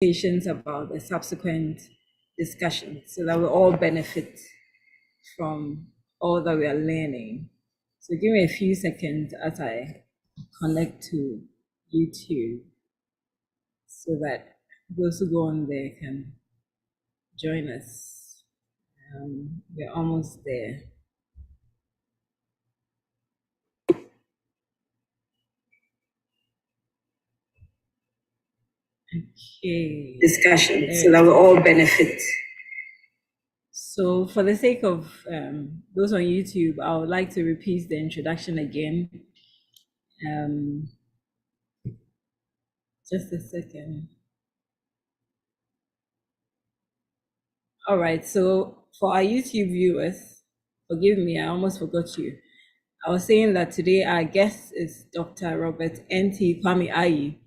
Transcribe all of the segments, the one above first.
patience about the subsequent discussion so that we all benefit from all that we are learning. So give me a few seconds as I connect to YouTube so that those who go on there can join us. We're almost there. Okay. Discussion so that we all benefit. So for the sake of those on YouTube, I would like to repeat the introduction again. Just a second. All right, so for our YouTube viewers, forgive me, I almost forgot you. I was saying that today our guest is Dr. Robert NT Kwame-Aryee.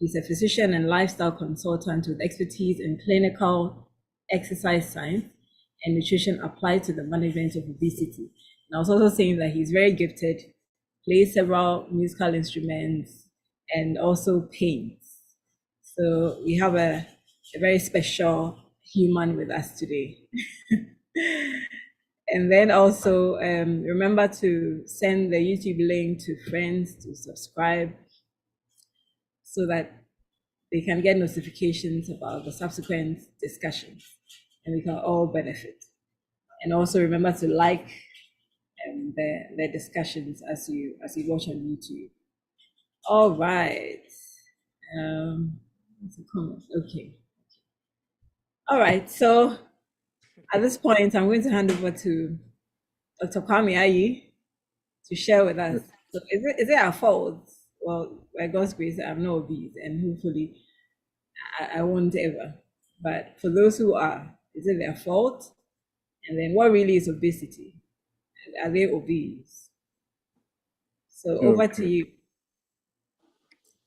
He's a physician and lifestyle consultant with expertise in clinical exercise science and nutrition applied to the management of obesity. And I was also saying that he's very gifted, plays several musical instruments, and also paints. So we have a very special human with us today. And then also remember to send the YouTube link to friends to subscribe so that they can get notifications about the subsequent discussions and we can all benefit. And also remember to like the discussions as you watch on YouTube. All right. Okay. All right. So at this point, I'm going to hand over to Dr. Kwame-Aryee to share with us. So is it our fault? Well, by God's grace, I'm not obese, and hopefully I won't ever. But for those who are, is it their fault? And then what really is obesity? Are they obese? So over to you.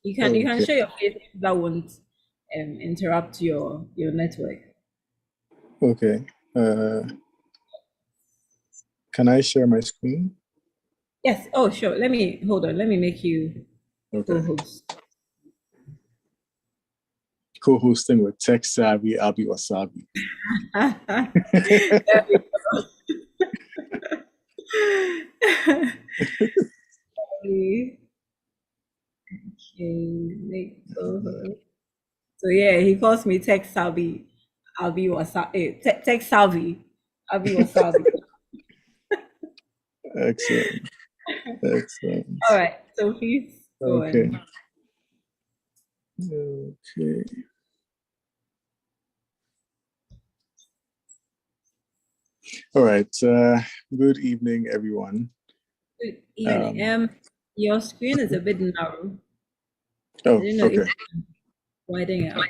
You can share your face that won't interrupt your network. Okay. Can I share my screen? Yes. Oh, sure. Hold on. Let me make you co-host. Co-hosting with tech savvy ABBY Wasabi. There we go. Okay, so yeah, he calls me tech savvy. ABBY Wasabi. Tech savvy. ABBY Wasabi. Excellent. All right. So please go on. Okay. All right. Good evening, everyone. Good evening. Your screen is a bit narrow. Oh, okay. Widen it out.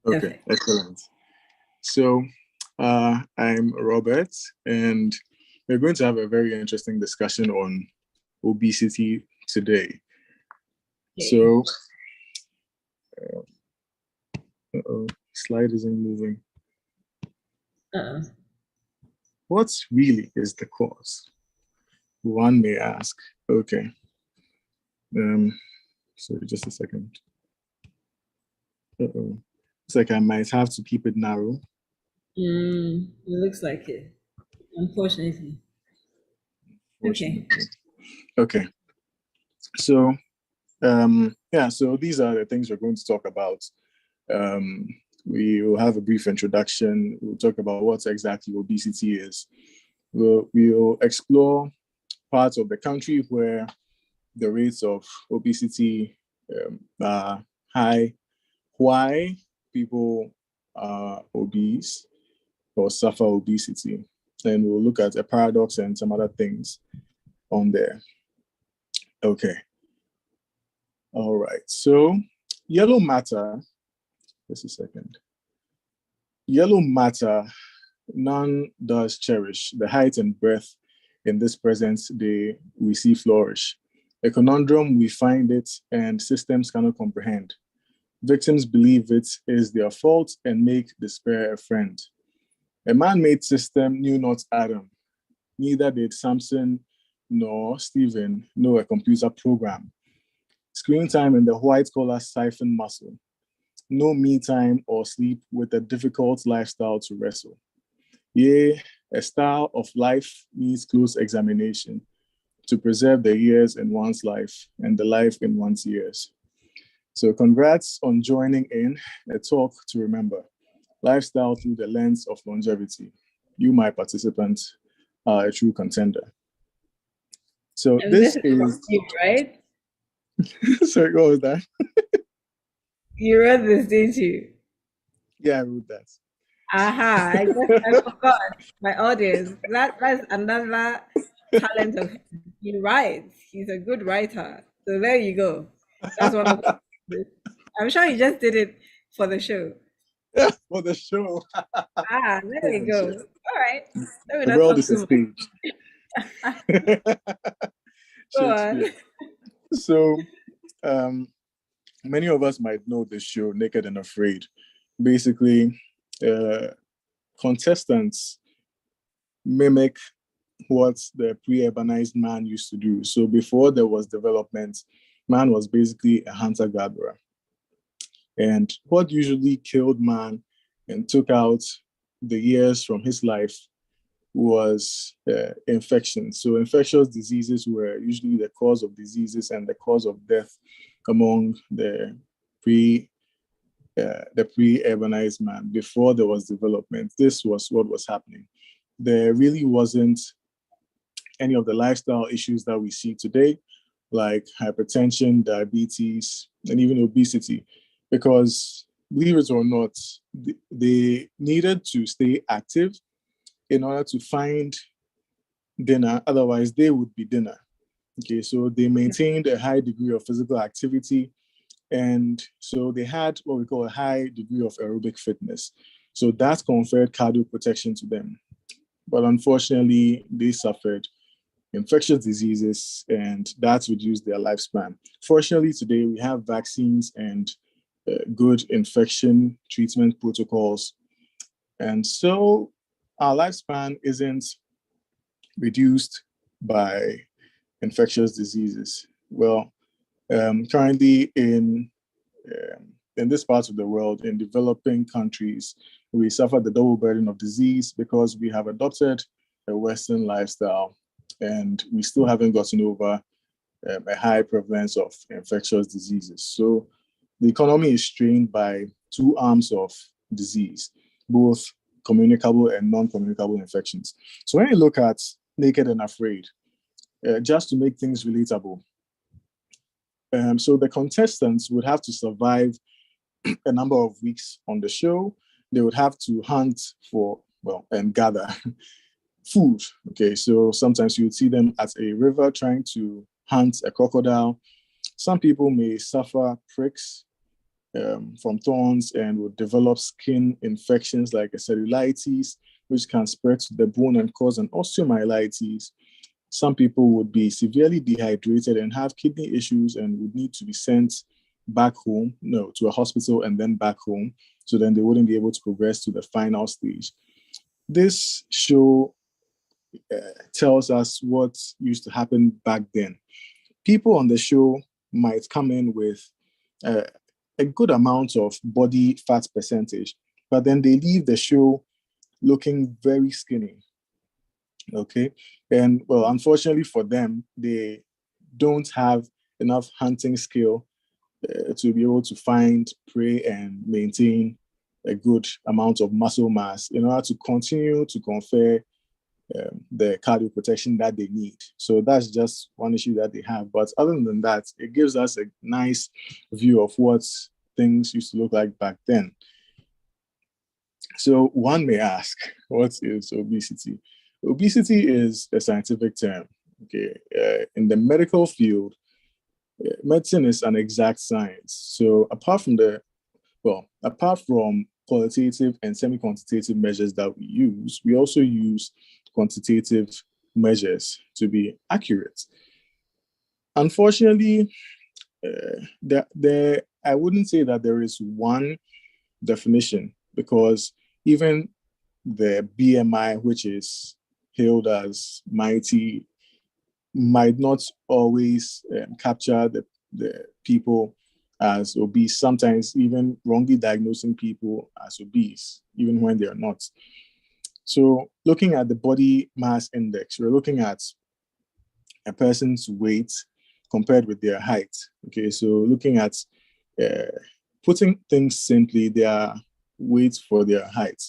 Okay, Perfect. excellent. So I'm Robert, and we're going to have a very interesting discussion on obesity today. Okay. So, slide isn't moving. What really is the cause? One may ask. Okay. So just a second. It's like I might have to keep it narrow. It looks like it, unfortunately. Okay. So, so these are the things we're going to talk about. We will have a brief introduction. We'll talk about what exactly obesity is. We'll explore parts of the country where the rates of obesity are high, why people are obese or suffer obesity. And we'll look at a paradox and some other things on there. Okay. All right. So yellow matter, just a second. Yellow matter, none does cherish. The height and breadth in this present day we see flourish. A conundrum, we find it, and systems cannot comprehend. Victims believe it is their fault and make despair a friend. A man-made system knew not Adam. Neither did Samson nor Stephen know a computer program. Screen time in the white-collar siphon muscle. No me time or sleep with a difficult lifestyle to wrestle. Yea, a style of life needs close examination to preserve the years in one's life and the life in one's years. So congrats on joining in a talk to remember. Lifestyle through the lens of longevity. You, my participant, are a true contender. So And this is from is you, right? sorry, what was that? You wrote this, didn't you? Yeah, I wrote that. Aha, I forgot my audience. That's another talent of his. He writes. He's a good writer. So there you go. That's one of the, I'm sure he just did it for the show. For the show. Ah, there you Oh, go. shit. All right. Let me The not world talk is a too stage. much. Go on. Shakespeare. So many of us might know this show, Naked and Afraid. Basically, contestants mimic what the pre-urbanized man used to do. So before there was development, man was basically a hunter-gatherer. And what usually killed man and took out the years from his life was infection. So infectious diseases were usually the cause of diseases and the cause of death among the pre-urbanized man. Before there was development, this was what was happening. There really wasn't any of the lifestyle issues that we see today, like hypertension, diabetes, and even obesity, because believe it or not, they needed to stay active in order to find dinner. Otherwise, they would be dinner. Okay, so they maintained a high degree of physical activity. And so they had what we call a high degree of aerobic fitness. So that conferred cardio protection to them. But unfortunately, they suffered infectious diseases and that reduced their lifespan. Fortunately, today we have vaccines and good infection treatment protocols. And so our lifespan isn't reduced by infectious diseases. Well, currently in this part of the world, in developing countries, we suffer the double burden of disease because we have adopted a Western lifestyle and we still haven't gotten over a high prevalence of infectious diseases. So the economy is strained by two arms of disease, both communicable and non-communicable infections. So when you look at Naked and Afraid, just to make things relatable, so the contestants would have to survive a number of weeks on the show. They would have to hunt for, well, and gather food. Okay, so sometimes you would see them at a river trying to hunt a crocodile. Some people may suffer pricks from thorns and would develop skin infections like a cellulitis, which can spread to the bone and cause an osteomyelitis. Some people would be severely dehydrated and have kidney issues and would need to be sent back home, no, to a hospital and then back home. So then they wouldn't be able to progress to the final stage. This show tells us what used to happen back then. People on the show might come in with a good amount of body fat percentage, but then they leave the show looking very skinny. Okay. And well, unfortunately for them, they don't have enough hunting skill to be able to find prey and maintain a good amount of muscle mass in order to continue to confer the cardio protection that they need. So that's just one issue that they have. But other than that, it gives us a nice view of what things used to look like back then. So one may ask, what is obesity? Obesity is a scientific term. Okay, in the medical field, medicine is an exact science. So apart from qualitative and semi-quantitative measures that we use, we also use quantitative measures to be accurate. Unfortunately, I wouldn't say that there is one definition because even the BMI, which is hailed as mighty, might not always capture the people as obese, sometimes even wrongly diagnosing people as obese, even when they are not. So looking at the body mass index, we're looking at a person's weight compared with their height. Okay, so looking at, putting things simply, their weight for their height,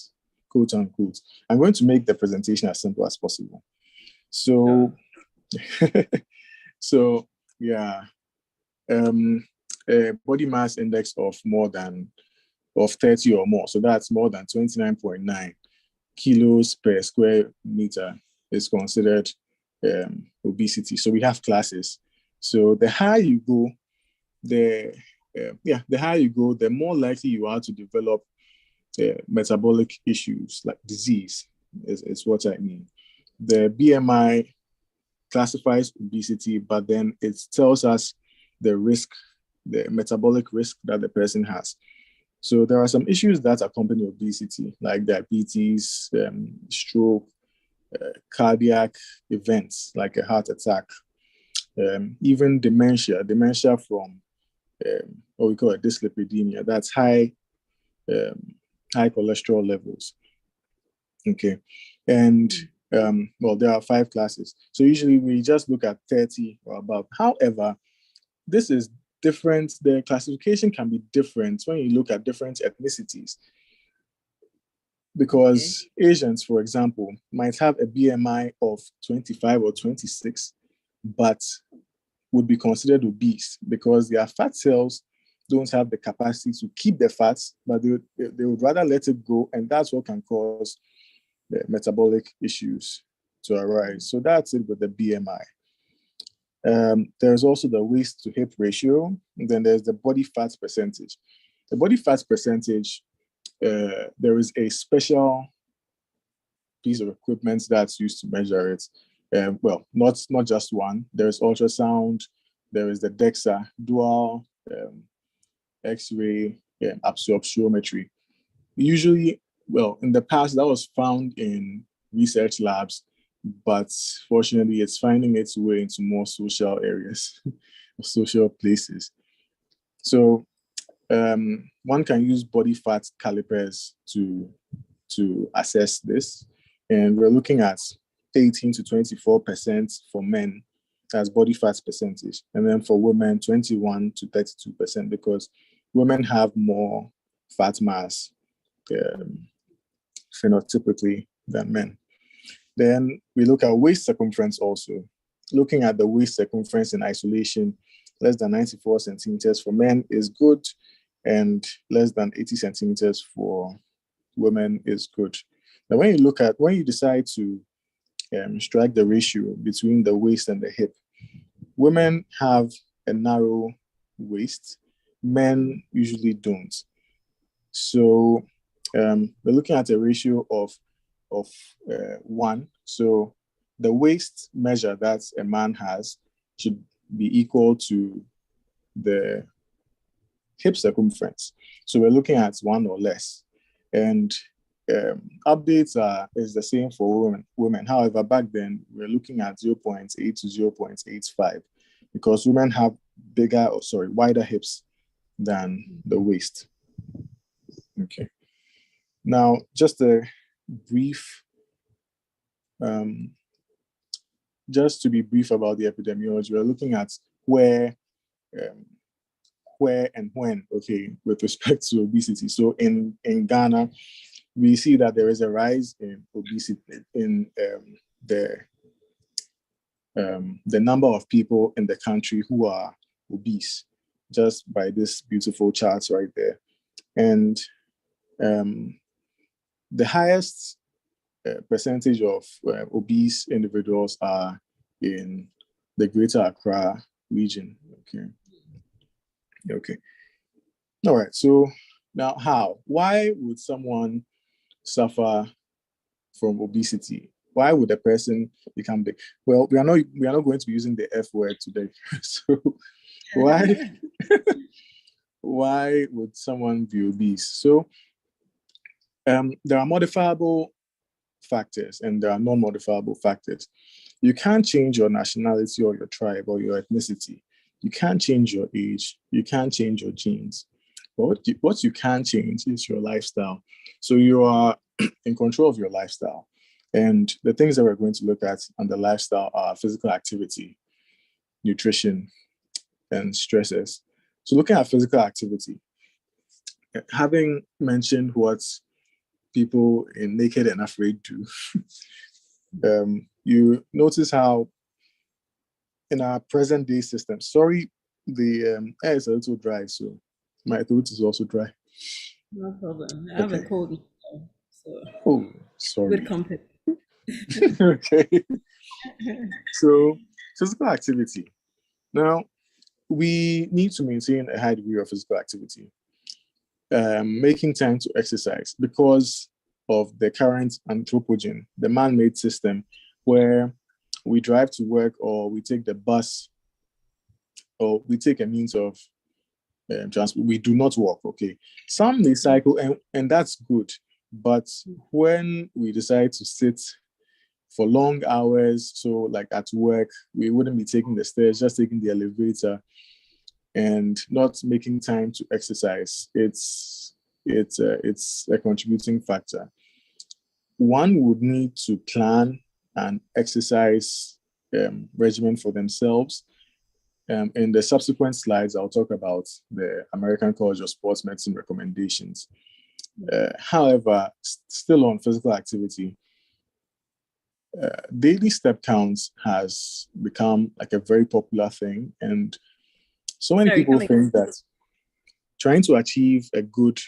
quote unquote. I'm going to make the presentation as simple as possible. So, so yeah, a body mass index of 30 or more. So that's more than 29.9 kilos per square meter is considered obesity. So we have classes. So the higher you go, the higher you go, the more likely you are to develop metabolic issues like disease is what I mean. The BMI classifies obesity, but then it tells us the risk, the metabolic risk that the person has. So there are some issues that accompany obesity, like diabetes, stroke, cardiac events like a heart attack, even dementia from what we call a dyslipidemia. That's high cholesterol levels. Okay, and well, there are 5 classes. So usually we just look at 30 or above. However, this is different. The classification can be different when you look at different ethnicities. Because Asians, for example, might have a BMI of 25 or 26, but would be considered obese because their fat cells don't have the capacity to keep the fats, but they would rather let it go, and that's what can cause the metabolic issues to arise. So that's it with the BMI. There's also the waist to hip ratio, and then there's the body fat percentage. The body fat percentage, there is a special piece of equipment that's used to measure it. Well, not just one. There's ultrasound, there is the DEXA, dual X-ray absorptiometry. Usually, well, in the past, that was found in research labs, but fortunately, it's finding its way into more social areas, social places. So one can use body fat calipers to assess this. And we're looking at 18 to 24% for men as body fat percentage. And then for women, 21 to 32%, because women have more fat mass phenotypically than men. Then we look at waist circumference also. Looking at the waist circumference in isolation, less than 94 centimeters for men is good, and less than 80 centimeters for women is good. Now, when you decide to strike the ratio between the waist and the hip, women have a narrow waist, men usually don't. So we're looking at a ratio of 1. So the waist measure that a man has should be equal to the hip circumference. So we're looking at 1 or less. And updates is the same for women. However, back then, we're looking at 0.8 to 0.85 because women have wider hips than the waist. Okay. Now, just a brief, just to be brief about the epidemiology, we're looking at where and when, okay, with respect to obesity. So in Ghana, we see that there is a rise in obesity in the number of people in the country who are obese, just by this beautiful chart right there. And the highest percentage of obese individuals are in the Greater Accra region. Okay. All right. So now, why would someone suffer from obesity? Why would a person become big? Well, we are not going to be using the F word today. So why would someone be obese? So there are modifiable factors and there are non-modifiable factors. You can't change your nationality or your tribe or your ethnicity. You can't change your age. You can't change your genes. But what you can change is your lifestyle. So you are in control of your lifestyle. And the things that we're going to look at on the lifestyle are physical activity, nutrition, and stresses. So looking at physical activity, having mentioned what people in Naked and Afraid do, you notice how in our present day system, sorry, the air is a little dry, so my throat is also dry. No problem. I have a cold, so Oh, sorry. good company. Okay. So physical activity. Now, we need to maintain a high degree of physical activity. Making time to exercise because of the current anthropogen, the man-made system where we drive to work or we take the bus or we take a means of transport. We do not walk, okay? Some may cycle and that's good. But when we decide to sit for long hours, so like at work, we wouldn't be taking the stairs, just taking the elevator and not making time to exercise. It's a contributing factor. One would need to plan an exercise regimen for themselves. In the subsequent slides, I'll talk about the American College of Sports Medicine recommendations. However, still on physical activity, daily step counts has become like a very popular thing. And so many people think that trying to achieve a good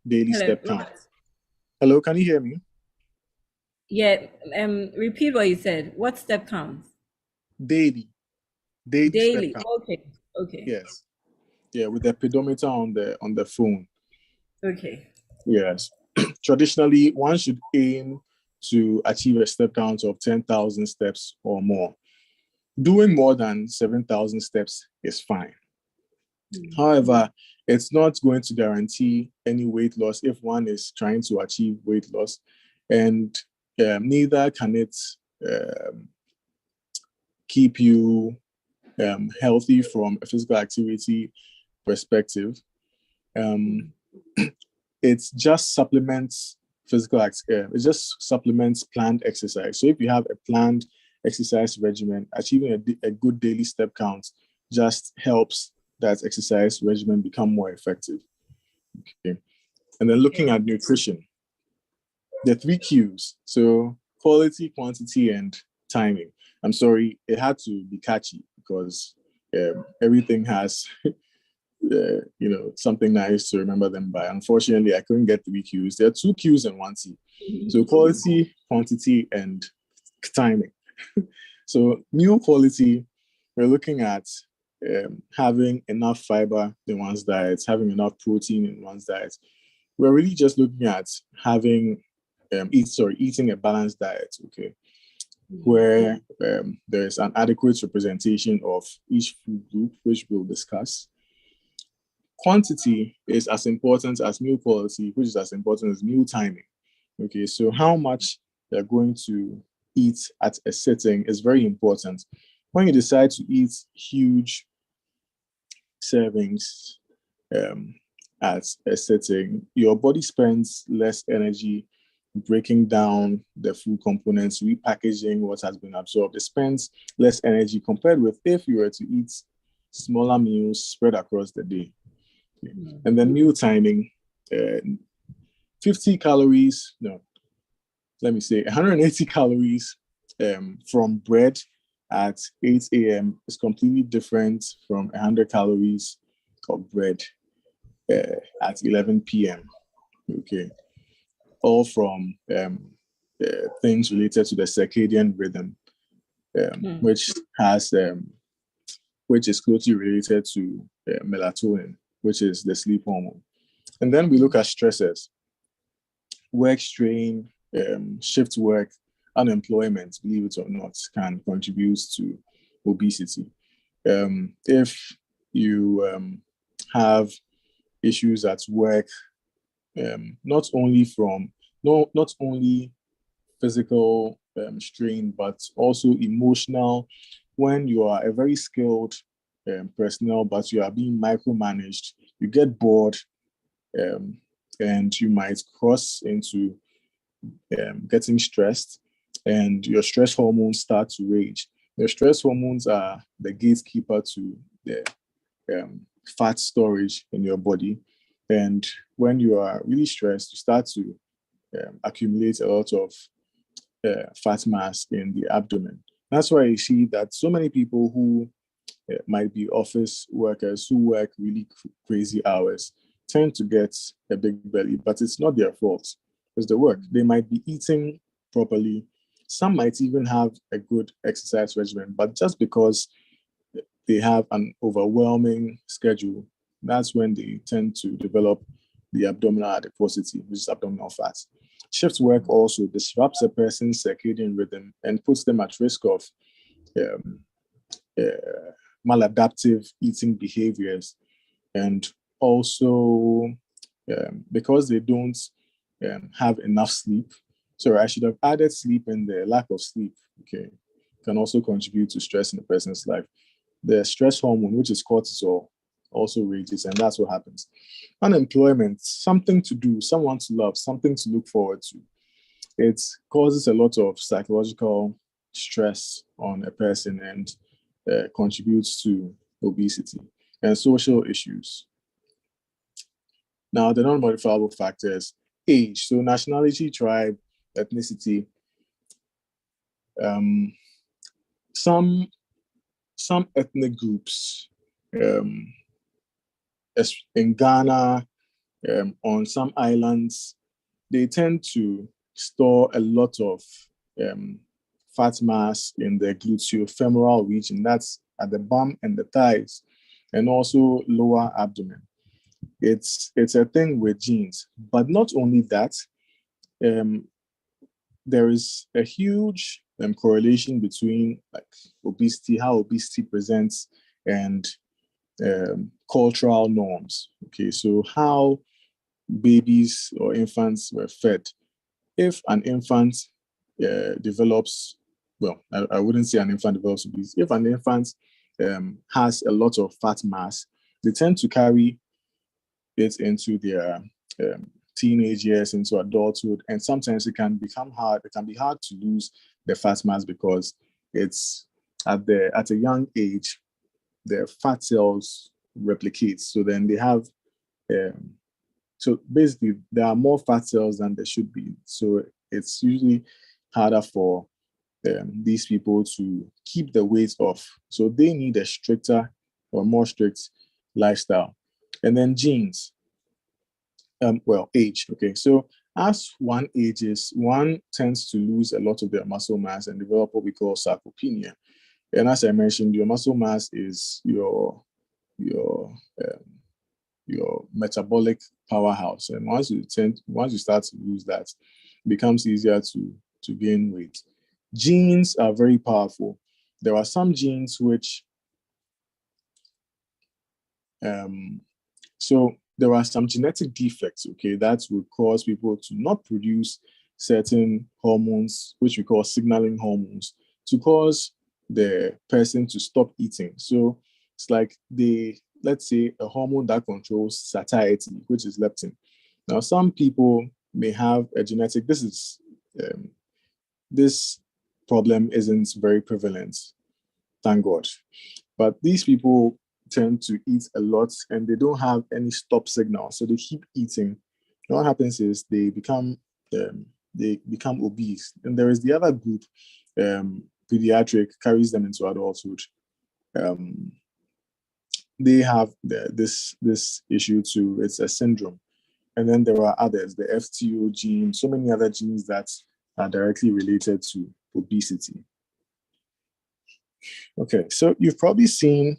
daily step count. Hello, can you hear me? Yeah, repeat what you said. What step counts? Daily step count. Okay. Yes. Yeah, with the pedometer on the phone. Okay. Yes. Traditionally, one should aim to achieve a step count of 10,000 steps or more. Doing more than 7,000 steps is fine. However, it's not going to guarantee any weight loss if one is trying to achieve weight loss, and neither can it keep you healthy from a physical activity perspective. It just supplements it just supplements planned exercise. So if you have a planned exercise regimen, achieving a good daily step count just helps that exercise regimen become more effective. Okay. And then looking at nutrition, the 3 Qs. So quality, quantity, and timing. I'm sorry, it had to be catchy because everything has something nice to remember them by. Unfortunately, I couldn't get 3 Qs. There are 2 Qs and 1 T. So quality, quantity, and timing. So meal quality, we're looking at having enough fiber in one's diet, having enough protein in one's diet. We're really just looking at having eating a balanced diet, okay, where there's an adequate representation of each food group, which we'll discuss. Quantity is as important as meal quality, which is as important as meal timing. Okay, so how much you're going to eat at a sitting is very important. When you decide to eat huge servings at a sitting, your body spends less energy breaking down the food components, repackaging what has been absorbed. It spends less energy compared with if you were to eat smaller meals spread across the day. Okay. And then meal timing, 50 calories, no, let me say 180 calories from bread at 8 a.m. is completely different from 100 calories of bread at 11 p.m. Okay. All from things related to the circadian rhythm, which is closely related to melatonin, which is the sleep hormone. And then we look at stresses, work strain, shift work, unemployment, believe it or not, can contribute to obesity. If you have issues at work, not only physical strain, but also emotional. When you are a very skilled personnel, but you are being micromanaged, you get bored, and you might cross into getting stressed, and your stress hormones start to rage. Your stress hormones are the gatekeeper to the fat storage in your body. And when you are really stressed, you start to accumulate a lot of fat mass in the abdomen. That's why you see that so many people who might be office workers who work really crazy hours tend to get a big belly, but it's not their fault. It's the work. They might be eating properly. Some might even have a good exercise regimen, but just because they have an overwhelming schedule, that's when they tend to develop the abdominal adiposity, which is abdominal fat. Shift work also disrupts a person's circadian rhythm and puts them at risk of maladaptive eating behaviors. And also, because they don't have enough sleep, so I should have added sleep, and the lack of sleep, okay, can also contribute to stress in a person's life. The stress hormone, which is cortisol, also rages, and that's what happens. Unemployment, something to do, someone to love, something to look forward to. It causes a lot of psychological stress on a person and contributes to obesity and social issues. Now, the non-modifiable factors: age, so nationality, tribe, ethnicity. Some ethnic groups in Ghana, on some islands, they tend to store a lot of fat mass in the gluteofemoral region. That's at the bum and the thighs, and also lower abdomen. It's a thing with genes, but not only that. There is a huge correlation between like obesity, how obesity presents, and cultural norms. Okay, so how babies or infants were fed. If an infant develops, well, I wouldn't say an infant develops obesity. If an infant has a lot of fat mass, they tend to carry it into their teenage years, into adulthood, and sometimes it can become hard. It can be hard to lose the fat mass because it's at a young age, the fat cells replicate. So then they have, so basically there are more fat cells than there should be. So it's usually harder for these people to keep the weight off. So they need a stricter or more strict lifestyle. And then genes. Age. Okay, so as one ages, one tends to lose a lot of their muscle mass and develop what we call sarcopenia. And as I mentioned, your muscle mass is your metabolic powerhouse. And once you start to lose that, it becomes easier to gain weight. Genes are very powerful. There are some genes which so there are some genetic defects, okay, that will cause people to not produce certain hormones, which we call signaling hormones, to cause the person to stop eating. So it's like let's say a hormone that controls satiety, which is leptin. Now, some people may have a genetic, this problem isn't very prevalent, thank God. But these people tend to eat a lot and they don't have any stop signal. So they keep eating. And what happens is they become obese. And there is the other group, pediatric, carries them into adulthood. They have this issue too. It's a syndrome. And then there are others, the FTO gene, so many other genes that are directly related to obesity. Okay, so you've probably seen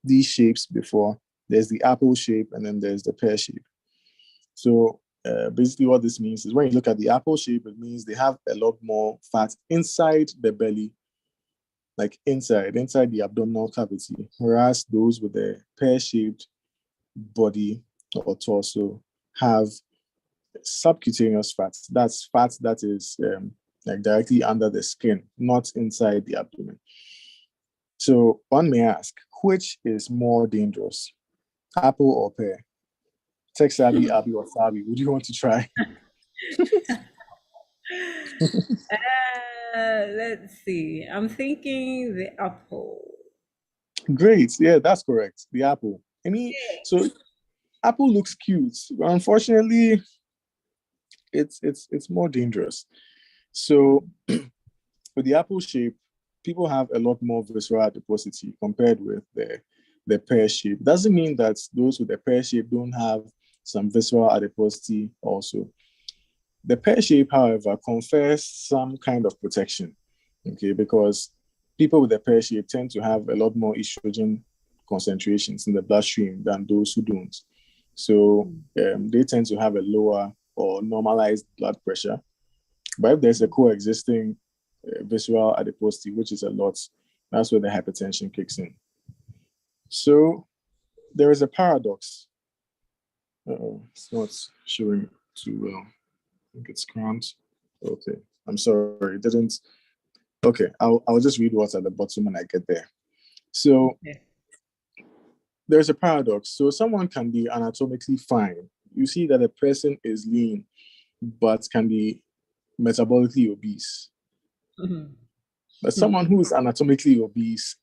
these shapes before. There's the apple shape and then there's the pear shape. So basically what this means is when you look at the apple shape, it means they have a lot more fat inside the belly, like inside the abdominal cavity, whereas those with the pear-shaped body or torso have subcutaneous fat. That's fat that is like directly under the skin, not inside the abdomen. So one may ask, which is more dangerous, apple or pear? Tech savvy, Abby, or savvy? Would you want to try? Let's see. I'm thinking the apple. Great. Yeah, that's correct. The apple. I mean, so apple looks cute, but unfortunately, it's more dangerous. So with the apple shape, people have a lot more visceral adiposity compared with the pear shape. Doesn't mean that those with the pear shape don't have some visceral adiposity also. The pear shape, however, confers some kind of protection, okay, because people with the pear shape tend to have a lot more estrogen concentrations in the bloodstream than those who don't. So they tend to have a lower or normalized blood pressure. But if there's a coexisting visceral adiposity, which is a lot, that's where the hypertension kicks in. So there is a paradox. It's not showing too well. I think it's cramped. Okay, I'm sorry, it didn't. Okay, I'll just read what's at the bottom when I get there. So there's a paradox. So someone can be anatomically fine. You see that a person is lean, but can be metabolically obese. But someone who is anatomically obese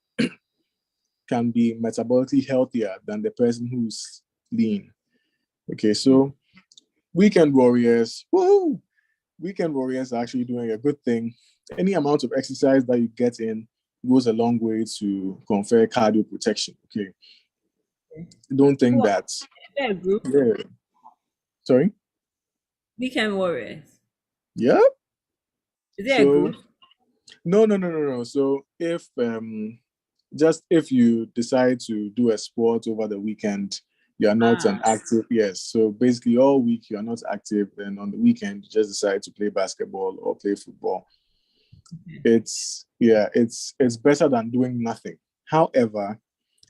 can be metabolically healthier than the person who's lean. Okay, so weekend warriors, woohoo! Weekend warriors are actually doing a good thing. Any amount of exercise that you get in goes a long way to confer cardio protection. Okay, don't think that. Yeah, group. Yeah. Sorry. Weekend warriors. Yeah. Is it a So group? no. So if you decide to do a sport over the weekend, you are not an active. Yes. So basically, all week you are not active, then on the weekend you just decide to play basketball or play football. It's better than doing nothing. However,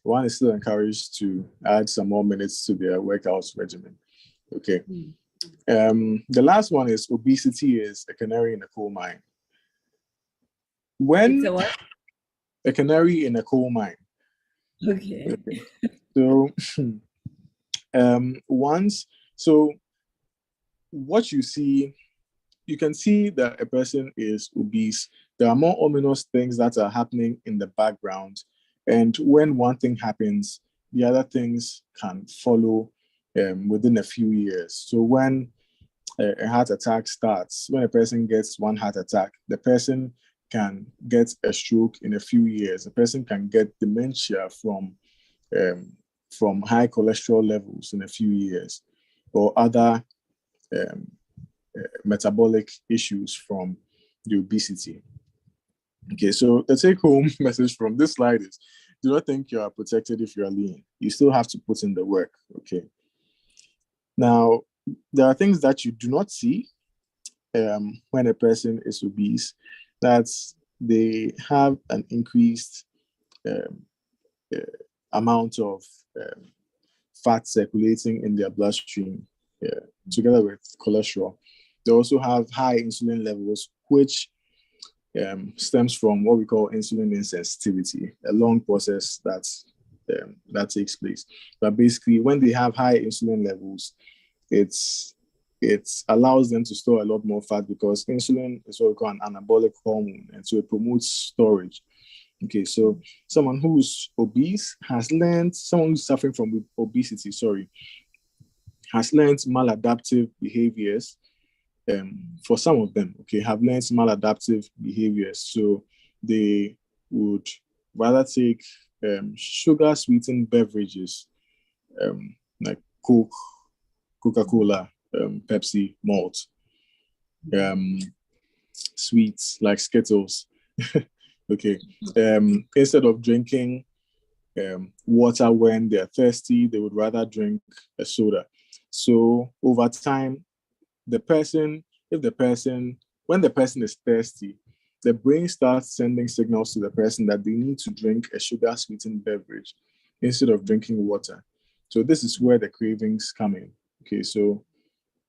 one is still encouraged to add some more minutes to their workout regimen. Okay. The last one is obesity is a canary in a coal mine. It's a what? A canary in a coal mine. Okay. So what you see, you can see that a person is obese. There are more ominous things that are happening in the background. And when one thing happens, the other things can follow within a few years. So when a heart attack starts, when a person gets one heart attack, the person can get a stroke in a few years. The person can get dementia from high cholesterol levels in a few years, or other metabolic issues from the obesity. Okay, so the take-home message from this slide is: do not think you are protected if you are lean. You still have to put in the work. Okay. Now, there are things that you do not see when a person is obese. That's they have an increased amount of fat circulating in their bloodstream, together with cholesterol. They also have high insulin levels, which stems from what we call insulin insensitivity, a long process that takes place. But basically, when they have high insulin levels, it allows them to store a lot more fat because insulin is what we call an anabolic hormone, and so it promotes storage. Okay, so someone who's obese someone who's suffering from obesity, has learned maladaptive behaviors. For some of them, okay, have learned maladaptive behaviors. So they would rather take sugar sweetened beverages like Coke, Coca-Cola, Pepsi, malt, sweets like Skittles. Okay. Instead of drinking water when they're thirsty, they would rather drink a soda. So over time, when the person is thirsty, the brain starts sending signals to the person that they need to drink a sugar sweetened beverage instead of drinking water. So this is where the cravings come in. Okay, so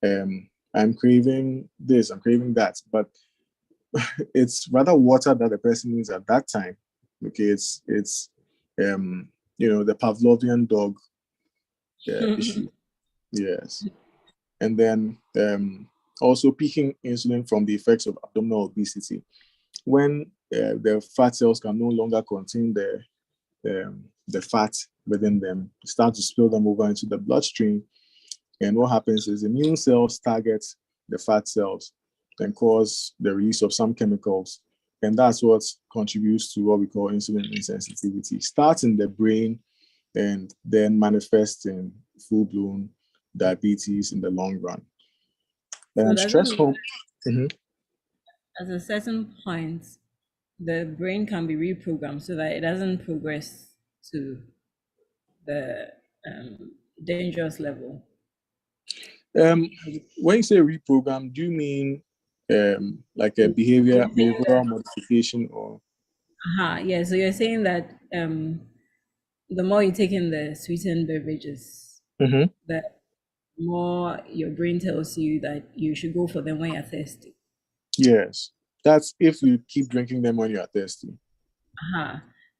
I'm craving this, I'm craving that, but it's rather water that the person needs at that time Okay, it's the Pavlovian dog issue. Yes. And then also peaking insulin from the effects of abdominal obesity. When the fat cells can no longer contain the fat within them, start to spill them over into the bloodstream. And what happens is immune cells target the fat cells and cause the release of some chemicals. And that's what contributes to what we call insulin insensitivity. Starts in the brain and then manifests in full-blown diabetes in the long run. So Stress hormone. at a certain point, the brain can be reprogrammed so that it doesn't progress to the dangerous level. When you say reprogram, do you mean like a behavioral modification or? Yeah. So you're saying that the more you take in the sweetened beverages, the more your brain tells you that you should go for them when you're thirsty. Yes, that's if you keep drinking them when you are thirsty.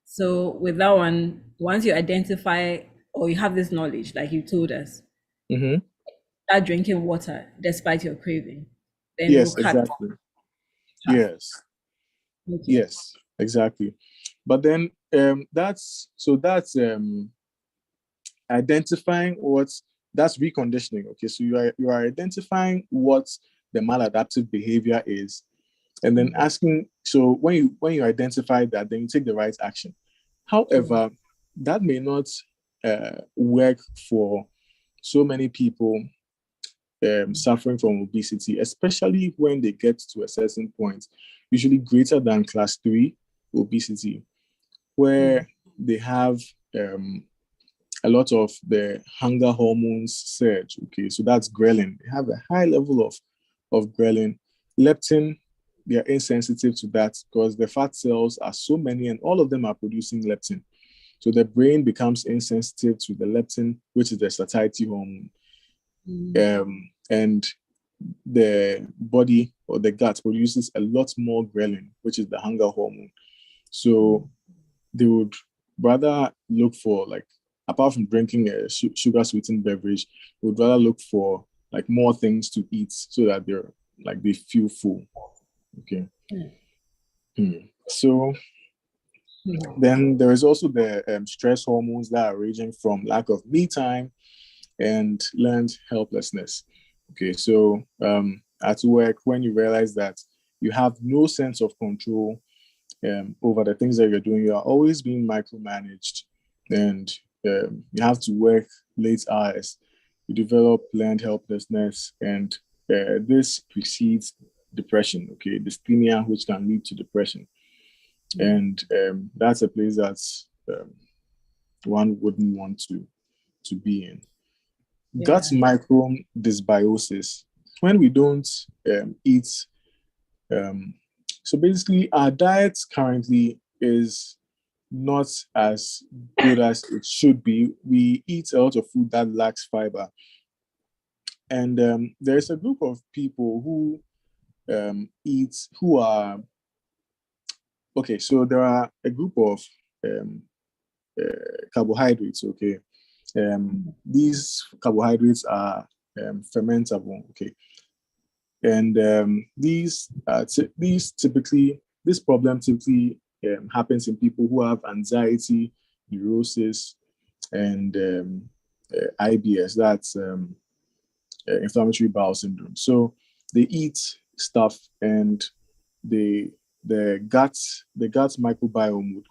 So with that one, once you identify or you have this knowledge, like you told us, start drinking water despite your craving, then it will Yes, cut. exactly. Yes. Okay. Yes, exactly. But then that's identifying that's reconditioning. Okay, so you are identifying what the maladaptive behavior is, and then asking. So when you identify that, then you take the right action. However, that may not work for so many people suffering from obesity, especially when they get to a certain point, usually greater than class 3 obesity, where they have a lot of the hunger hormones surge. Okay, so that's ghrelin. They have a high level of ghrelin. Leptin, they are insensitive to that because the fat cells are so many and all of them are producing leptin. So the brain becomes insensitive to the leptin, which is the satiety hormone. And the body or the gut produces a lot more ghrelin, which is the hunger hormone. So they would rather look for, like, apart from drinking a sugar sweetened beverage, would rather look for like more things to eat so that they feel full. Okay. So then there is also the stress hormones that are ranging from lack of me time and learned helplessness. Okay, so at work, when you realize that you have no sense of control over the things that you're doing, you are always being micromanaged, and you have to work late hours. You develop learned helplessness, and this precedes depression. Okay, dysthymia, which can lead to depression, and that's a place that one wouldn't want to be in. Gut microbiome dysbiosis. When we don't eat, so basically our diet currently is not as good as it should be. We eat a lot of food that lacks fiber. And there's a group of people who so there are a group of carbohydrates, okay? These carbohydrates are fermentable, okay? And this problem typically happens in people who have anxiety, neurosis, and IBS. That's inflammatory bowel syndrome. So they eat stuff, and the gut microbiome would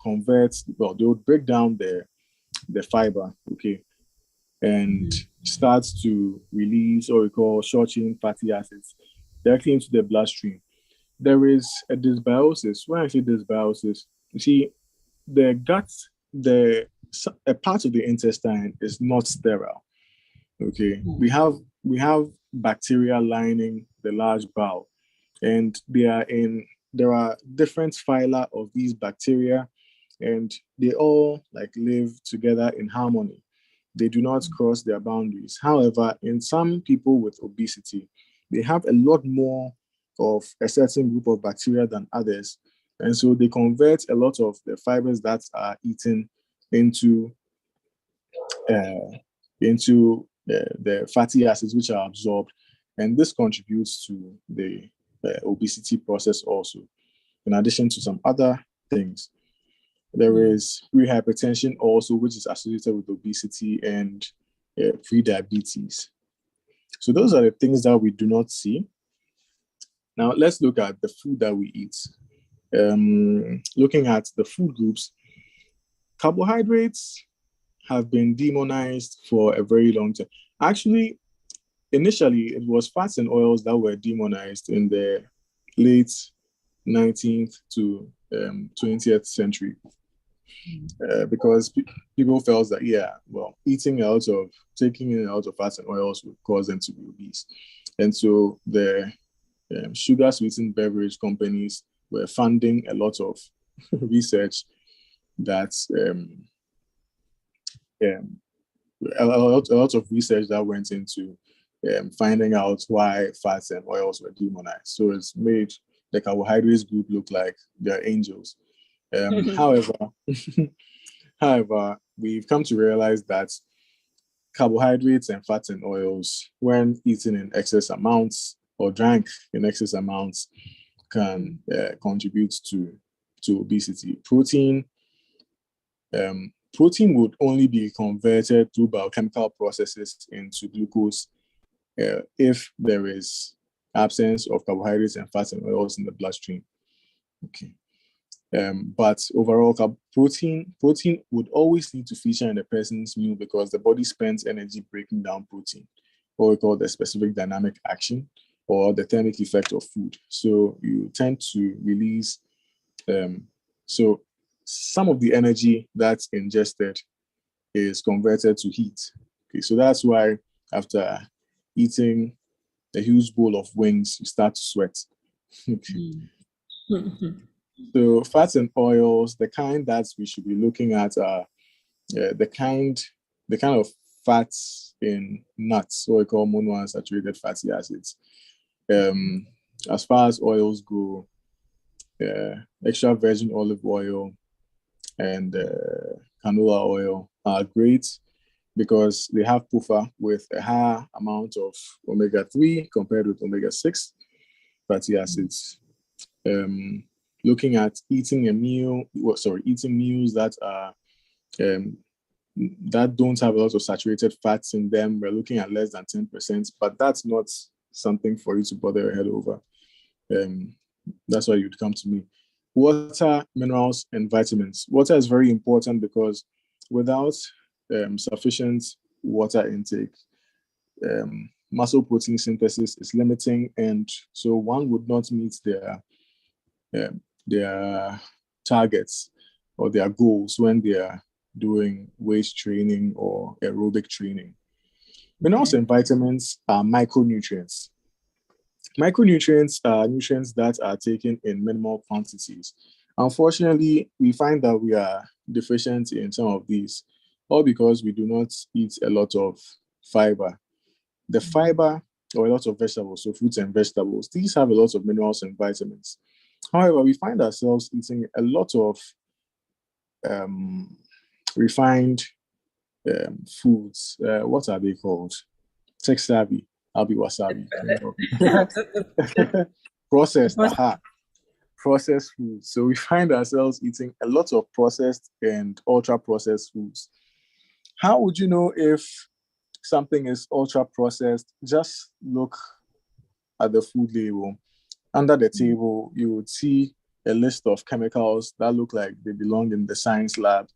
they would break down the fiber, okay, and starts to release what we call short-chain fatty acids directly into the bloodstream. There is a dysbiosis. When I say dysbiosis, you see, the gut, a part of the intestine is not sterile. Okay, we have bacteria lining the large bowel, and there are different phyla of these bacteria, and they all like live together in harmony. They do not cross their boundaries. However, in some people with obesity, they have a lot more of a certain group of bacteria than others, And so they convert a lot of the fibers that are eaten into the fatty acids which are absorbed, and this contributes to the obesity process also. In addition to some other things, there is pre-hypertension also, which is associated with obesity and pre-diabetes. So those are the things that we do not see. Now let's look at the food that we eat. Looking at the food groups, carbohydrates have been demonized for a very long time. Actually, initially, it was fats and oils that were demonized in the late 19th to 20th century. Because people felt that, taking in a lot of fats and oils would cause them to be obese. And so the sugar sweetened beverage companies were funding a lot of research that a lot of research that went into finding out why fats and oils were demonized. So it's made the carbohydrates group look like they're angels. However, we've come to realize that carbohydrates and fats and oils, when eaten in excess amounts or drank in excess amounts, can contribute to obesity. Protein would only be converted through biochemical processes into glucose if there is absence of carbohydrates and fats and oils in the bloodstream. Okay. But overall, protein would always need to feature in a person's meal because the body spends energy breaking down protein, what we call the specific dynamic action or the thermic effect of food. So you tend to release, so some of the energy that's ingested is converted to heat. Okay, so that's why after eating a huge bowl of wings, you start to sweat. So fats and oils, the kind that we should be looking at are the kind of fats in nuts, what we call monounsaturated fatty acids. As far as oils go, extra virgin olive oil and canola oil are great because they have puffer with a higher amount of omega-3 compared with omega-6 fatty acids. Looking at eating meals that are that don't have a lot of saturated fats in them, we're looking at less than 10%, but that's not something for you to bother your head over. That's why you'd come to me. Water, minerals, and vitamins. Water is very important because without sufficient water intake, muscle protein synthesis is limiting, and so one would not meet their targets or their goals when they are doing weight training or aerobic training. Minerals and vitamins are micronutrients. Micronutrients are nutrients that are taken in minimal quantities. Unfortunately, we find that we are deficient in some of these, all because we do not eat a lot of fiber. The fiber or a lot of vegetables, so fruits and vegetables, these have a lot of minerals and vitamins. However, we find ourselves eating a lot of refined foods. What are they called? Tech savvy, ABBY wasabi. Processed foods. So we find ourselves eating a lot of processed and ultra processed foods. How would you know if something is ultra processed? Just look at the food label. Under the table, you would see a list of chemicals that look like they belong in the science lab.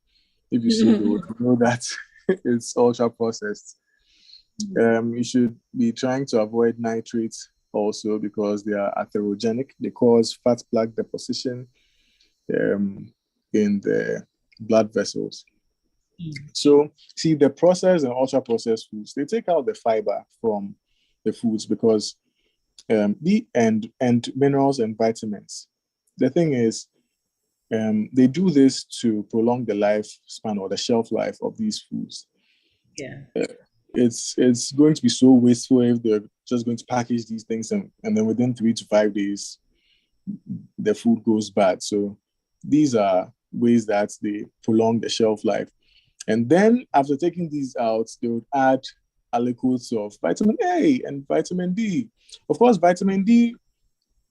If you see those, you know that it's ultra processed. You should be trying to avoid nitrates also because they are atherogenic. They cause fat plaque deposition in the blood vessels. So, see, the processed and ultra processed foods, they take out the fiber from the foods because and minerals and vitamins. The thing is, they do this to prolong the lifespan or the shelf life of these foods. It's going to be so wasteful if they're just going to package these things and then within 3 to 5 days the food goes bad. So these are ways that they prolong the shelf life. And then after taking these out, they would add aliquots of vitamin A and vitamin D. Of course, vitamin D,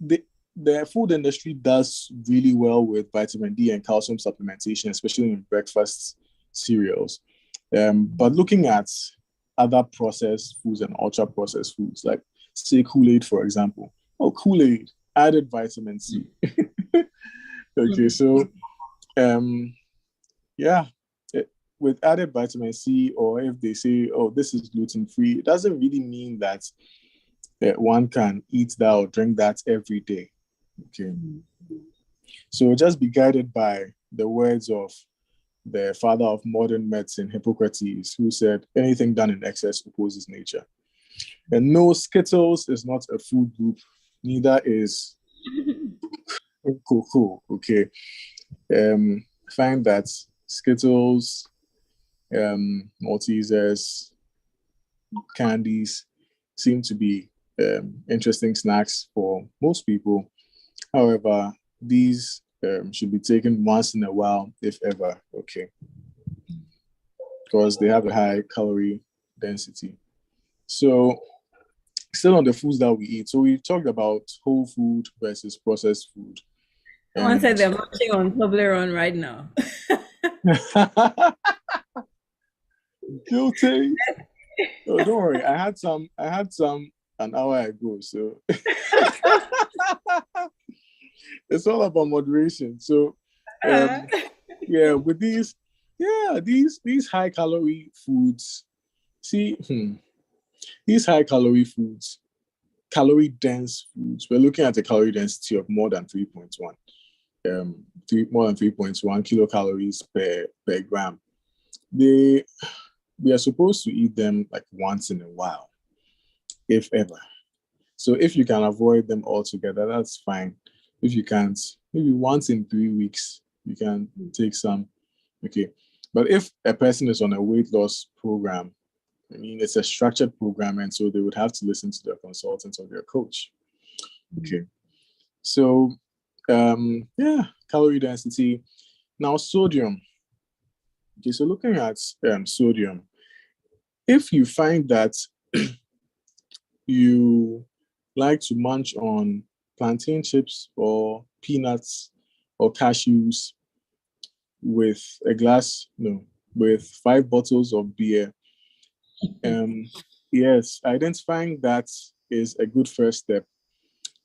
the food industry does really well with vitamin D and calcium supplementation, especially in breakfast cereals. But looking at other processed foods and ultra processed foods, like say Kool-Aid, for example. Oh, Kool-Aid added vitamin C. Okay, so yeah, with added vitamin C, or if they say, oh, this is gluten-free, it doesn't really mean that one can eat that or drink that every day. Okay. So just be guided by the words of the father of modern medicine, Hippocrates, who said, anything done in excess opposes nature. And no, Skittles is not a food group, neither is cocoa. Okay. Find that Skittles, Maltesers, candies seem to be interesting snacks for most people. However, these should be taken once in a while, if ever, okay, because they have a high calorie density. So, still on the foods that we eat. So, we talked about whole food versus processed food. Someone said they're munching on Toblerone right now. Guilty. Oh, don't worry. I had some an hour ago. So it's all about moderation. So yeah, with these high calorie foods. See, these high calorie foods, calorie dense foods. We're looking at a calorie density of more than 3.1. More than 3.1 kilocalories per gram. We are supposed to eat them like once in a while, if ever. So if you can avoid them altogether, that's fine. If you can't, maybe once in 3 weeks, you can take some. Okay. But if a person is on a weight loss program, I mean, it's a structured program, and so they would have to listen to their consultant or their coach. Okay. So, calorie density. Now, sodium. Okay, so looking at sodium, if you find that you like to munch on plantain chips or peanuts or cashews with a glass, with 5 bottles of beer, yes, identifying that is a good first step,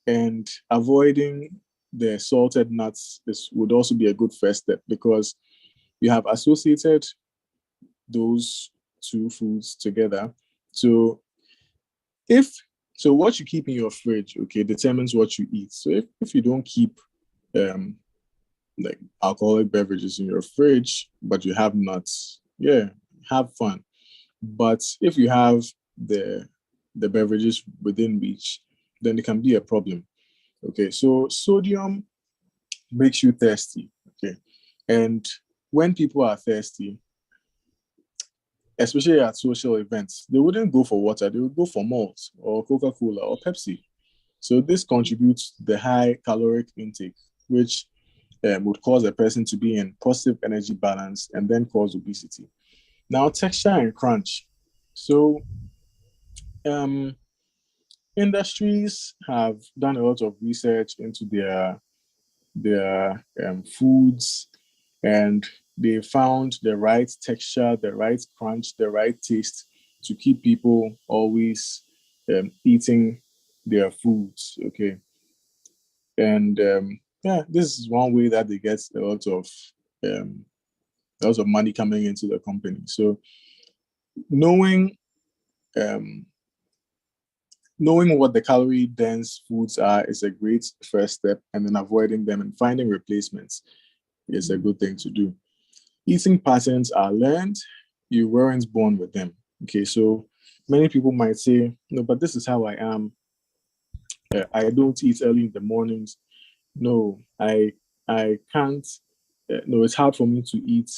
and avoiding the salted nuts would also be a good first step, because you have associated those two foods together. So what you keep in your fridge, okay, determines what you eat. So if you don't keep like alcoholic beverages in your fridge, but you have nuts, yeah, have fun. But if you have the beverages within reach, then it can be a problem. Okay, so sodium makes you thirsty. Okay, and when people are thirsty, especially at social events, they wouldn't go for water, they would go for malt or Coca-Cola or Pepsi. So this contributes to the high caloric intake, which would cause a person to be in positive energy balance and then cause obesity. Now, texture and crunch. So industries have done a lot of research into their foods, and they found the right texture, the right crunch, the right taste to keep people always eating their foods. Okay, and this is one way that they get a lot of money coming into the company. So knowing what the calorie dense foods are is a great first step, and then avoiding them and finding replacements is a good thing to do. Eating patterns are learned, you weren't born with them. Okay, so many people might say, no, but this is how I am. I don't eat early in the mornings. No, I can't. No, it's hard for me to eat.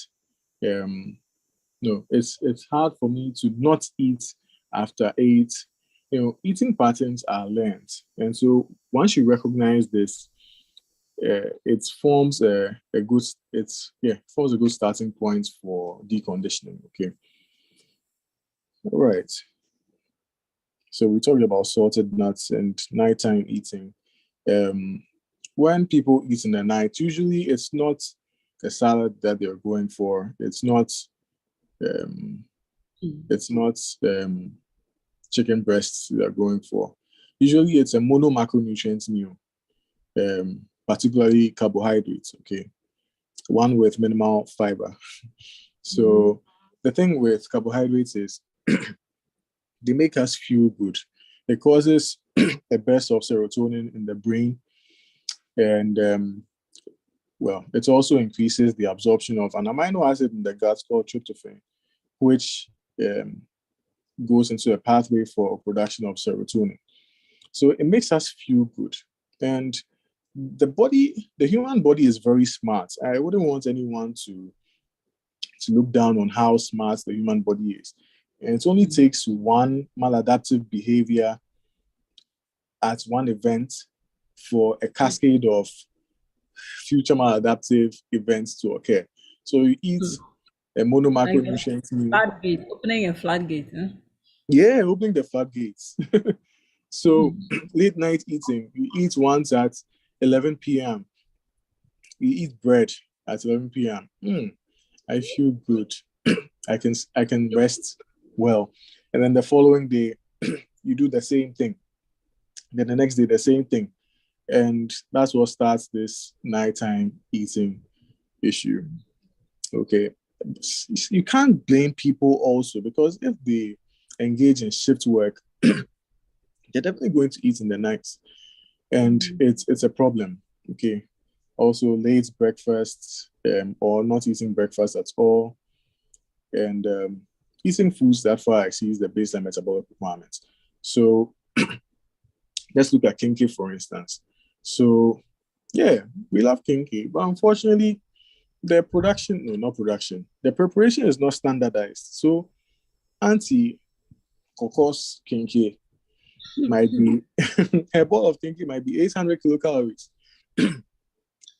No, it's hard for me to not eat after 8. Eating patterns are learned, and so once you recognize this, it forms a good forms a good starting point for deconditioning. Okay. All right. So we talked about salted nuts and nighttime eating. When people eat in the night, usually it's not a salad that they're going for. It's not chicken breasts they're going for. Usually it's a mono macronutrient meal, particularly carbohydrates, okay? One with minimal fiber. So the thing with carbohydrates is they make us feel good. It causes a burst of serotonin in the brain, and it also increases the absorption of an amino acid in the gut called tryptophan, which goes into a pathway for production of serotonin. So it makes us feel good. And the human body is very smart. I wouldn't want anyone to look down on how smart the human body is. And it only takes one maladaptive behavior at one event for a cascade of future maladaptive events to occur. So you eat a monomacronutrient meal. Floodgate, opening a floodgate. Huh? Yeah, opening the floodgates. So late night eating, you eat once at 11 p.m. You eat bread at 11 p.m. I feel good. I can rest well. And then the following day, you do the same thing. Then the next day, the same thing. And that's what starts this nighttime eating issue. Okay. You can't blame people also, because if they engage in shift work, they're definitely going to eat in the night. And it's a problem. Okay. Also, late breakfasts, or not eating breakfast at all, and eating foods that far exceeds the baseline metabolic requirements. So let's look at kinky, for instance. So yeah, we love kinky, but unfortunately, the preparation is not standardized. So anti-cocos kinky might be, a ball of kinky might be 800 kilocalories.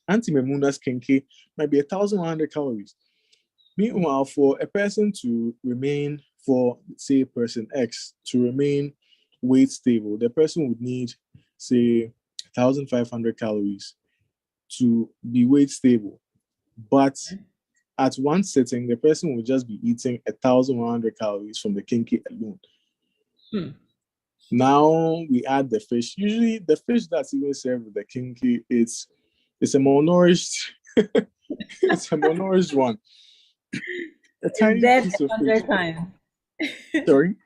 Anti-memuna's kinky might be 1,100 calories. Meanwhile, for a person to remain, for say person X to remain weight stable, the person would need, say, 1,500 calories to be weight stable. But at one sitting, the person would just be eating 1,100 calories from the kinky alone. Now we add the fish. Usually the fish that's even served with the kinky, it's a malnourished, it's a malnourished one. A tiny piece of fish. Times. Sorry?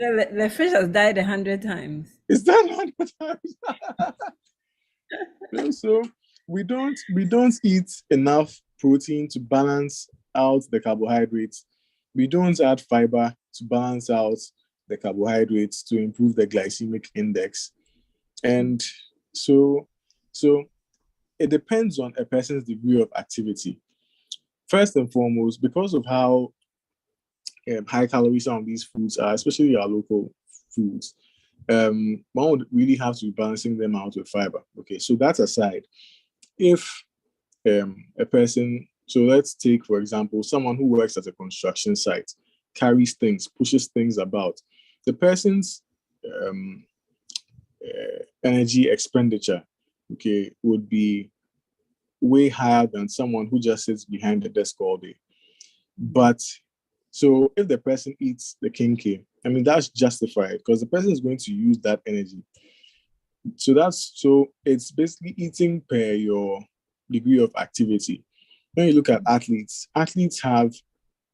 The fish has died 100 times. Is that 100 times? So we don't eat enough protein to balance out the carbohydrates. We don't add fiber to balance out the carbohydrates to improve the glycemic index. And so it depends on a person's degree of activity. First and foremost, because of how high calorie some of these foods are, especially our local foods, one would really have to be balancing them out with fiber. Okay, so that aside, if a person, so let's take, for example, someone who works at a construction site, carries things, pushes things about, the person's energy expenditure, okay, would be way higher than someone who just sits behind the desk all day. But so if the person eats the kinky, I mean, that's justified because the person is going to use that energy. So it's basically eating per your degree of activity. When you look at athletes have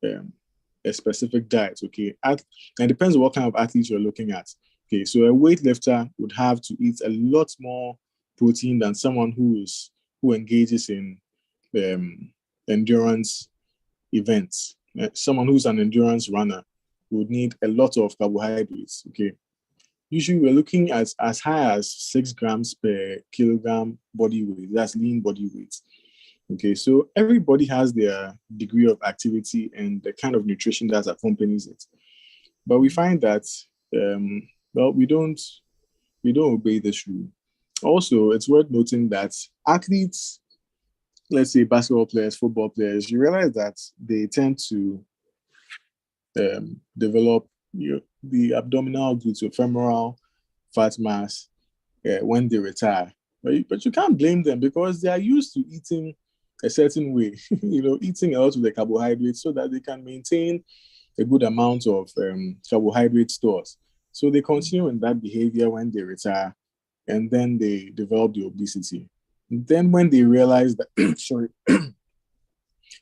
a specific diet, okay? And it depends on what kind of athlete you're looking at. Okay, so a weightlifter would have to eat a lot more protein than someone who engages in endurance events. Someone who's an endurance runner would need a lot of carbohydrates, okay? Usually we're looking at as high as 6 grams per kilogram body weight. That's lean body weight. Okay, so everybody has their degree of activity and the kind of nutrition that accompanies it. But we find that, we don't obey this rule. Also, it's worth noting that athletes, let's say basketball players, football players, you realize that they tend to develop the abdominal glutofemoral fat mass when they retire. But you can't blame them because they are used to eating a certain way, eating a lot of the carbohydrates so that they can maintain a good amount of carbohydrate stores. So they continue in that behavior when they retire, and then they develop the obesity. And then when they realize that, sorry,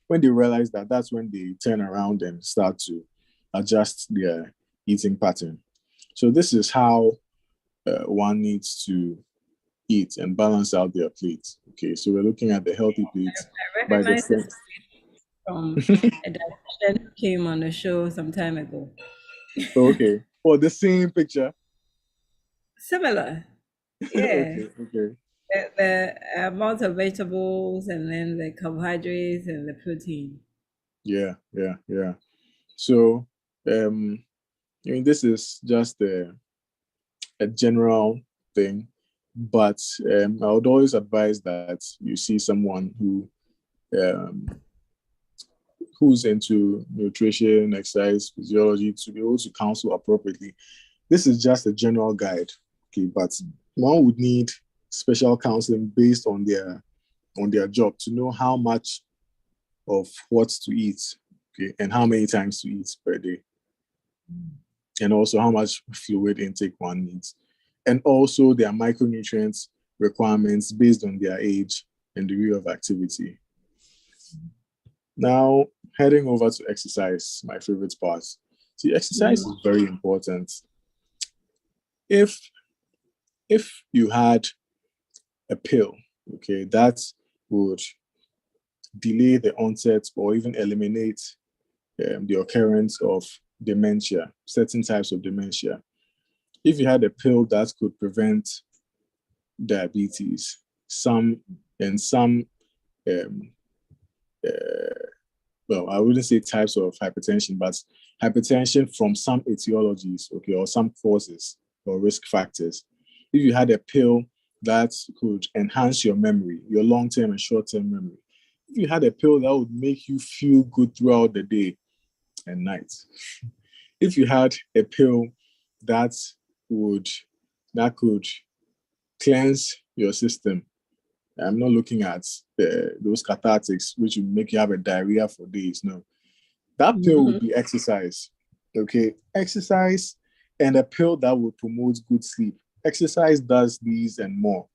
when they realize that, that's when they turn around and start to adjust their eating pattern. So this is how one needs to eat and balance out their plate. Okay, so we're looking at the healthy plate I by the recognize this from a dietitian who came on the show some time ago. Okay. Oh, the same picture. Similar, yeah. Okay, okay. The amount of vegetables and then the carbohydrates and the protein. Yeah, yeah, yeah. So, this is just a general thing, but I would always advise that you see someone um, who's into nutrition, exercise, physiology to be able to counsel appropriately. This is just a general guide, okay, but one would need special counseling based on their job to know how much of what to eat, okay, and how many times to eat per day, and also how much fluid intake one needs, and also their micronutrients requirements based on their age and degree of activity. Now, heading over to exercise, my favorite part. See, exercise is very important. If you had a pill, okay, that would delay the onset or even eliminate the occurrence of dementia, certain types of dementia. If you had a pill that could prevent diabetes, some um, well, I wouldn't say types of hypertension, but hypertension from some etiologies, okay, or some causes or risk factors. If you had a pill that could enhance your memory, your long-term and short-term memory, if you had a pill that would make you feel good throughout the day and night, if you had a pill that could cleanse your system. I'm not looking at those cathartics, which will make you have a diarrhea for days. No, that pill would be exercise. Okay, exercise and a pill that will promote good sleep. Exercise does these and more.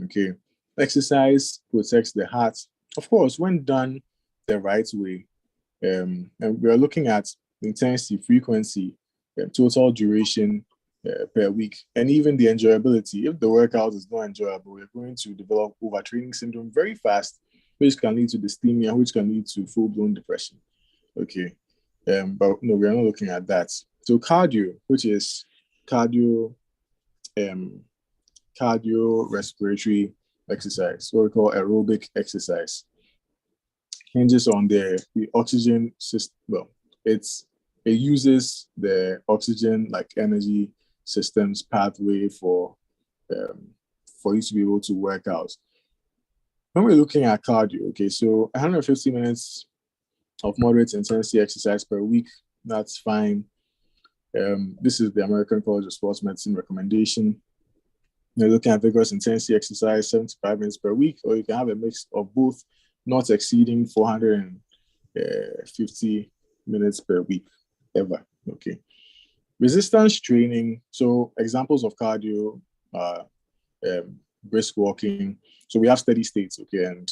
Okay, exercise protects the heart. Of course, when done the right way, and we are looking at intensity, frequency, total duration per week, and even the enjoyability. If the workout is not enjoyable, we're going to develop overtraining syndrome very fast, which can lead to dysthymia, which can lead to full-blown depression. Okay, but no, we are not looking at that. So cardio, which is cardio, cardio respiratory exercise, what we call aerobic exercise, hinges on the oxygen system. Well, it uses the oxygen like energy systems pathway for you to be able to work out. When we're looking at cardio, okay, so 150 minutes of moderate intensity exercise per week, that's fine. This is the American College of Sports Medicine recommendation. You're looking at vigorous intensity exercise, 75 minutes per week, or you can have a mix of both, not exceeding 450 minutes per week ever. Okay. Resistance training. So examples of cardio are brisk walking. So we have steady states, okay, and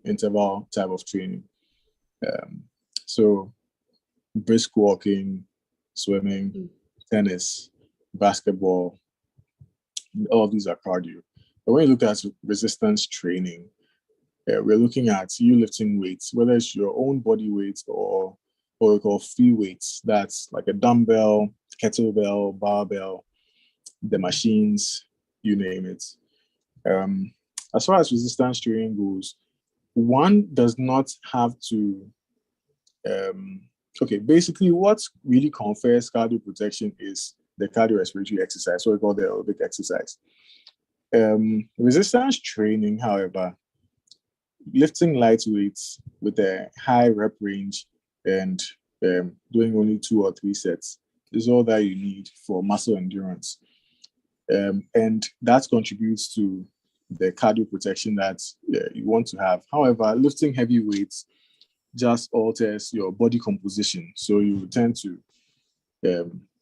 interval type of training. So brisk walking, swimming, tennis, basketball, all of these are cardio. But when you look at resistance training, we're looking at you lifting weights, whether it's your own body weight or what we call free weights. That's like a dumbbell, kettlebell, barbell, the machines, you name it. As far as resistance training goes, one does not have to. Basically, what really confers cardio protection is the cardiorespiratory exercise, what we call the aerobic exercise. Resistance training, however, lifting light weights with a high rep range and doing only 2 or 3 sets is all that you need for muscle endurance. And that contributes to the cardio protection that you want to have. However, lifting heavy weights just alters your body composition. So you tend to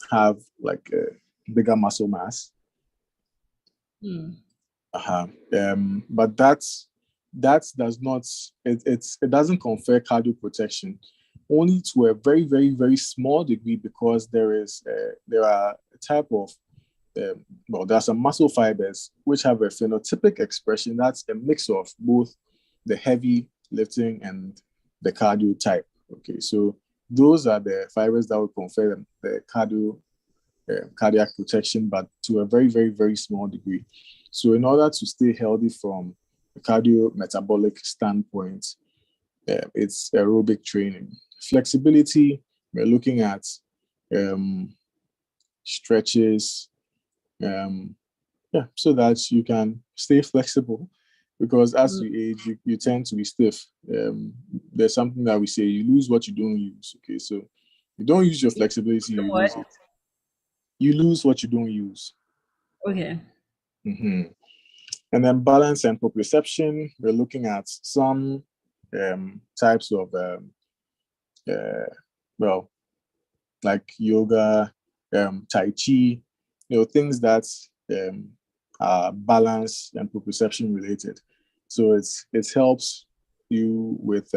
have like a bigger muscle mass. But that does not, it doesn't confer cardio protection, only to a very, very, very small degree, because there are a type of there are some muscle fibers which have a phenotypic expression that's a mix of both the heavy lifting and the cardio type. Okay, so those are the fibers that will confer the cardiac protection, but to a very, very, very small degree. So in order to stay healthy from a cardio-metabolic standpoint, it's aerobic training. Flexibility, we're looking at stretches, so that you can stay flexible, because as you age, you tend to be stiff. There's something that we say, you lose what you don't use. Okay, so you don't use your flexibility, you lose it. You lose what you don't use. Okay. And then balance and proprioception, we're looking at some types of, like yoga, Tai Chi, things that are balance and proprioception related. So it helps you with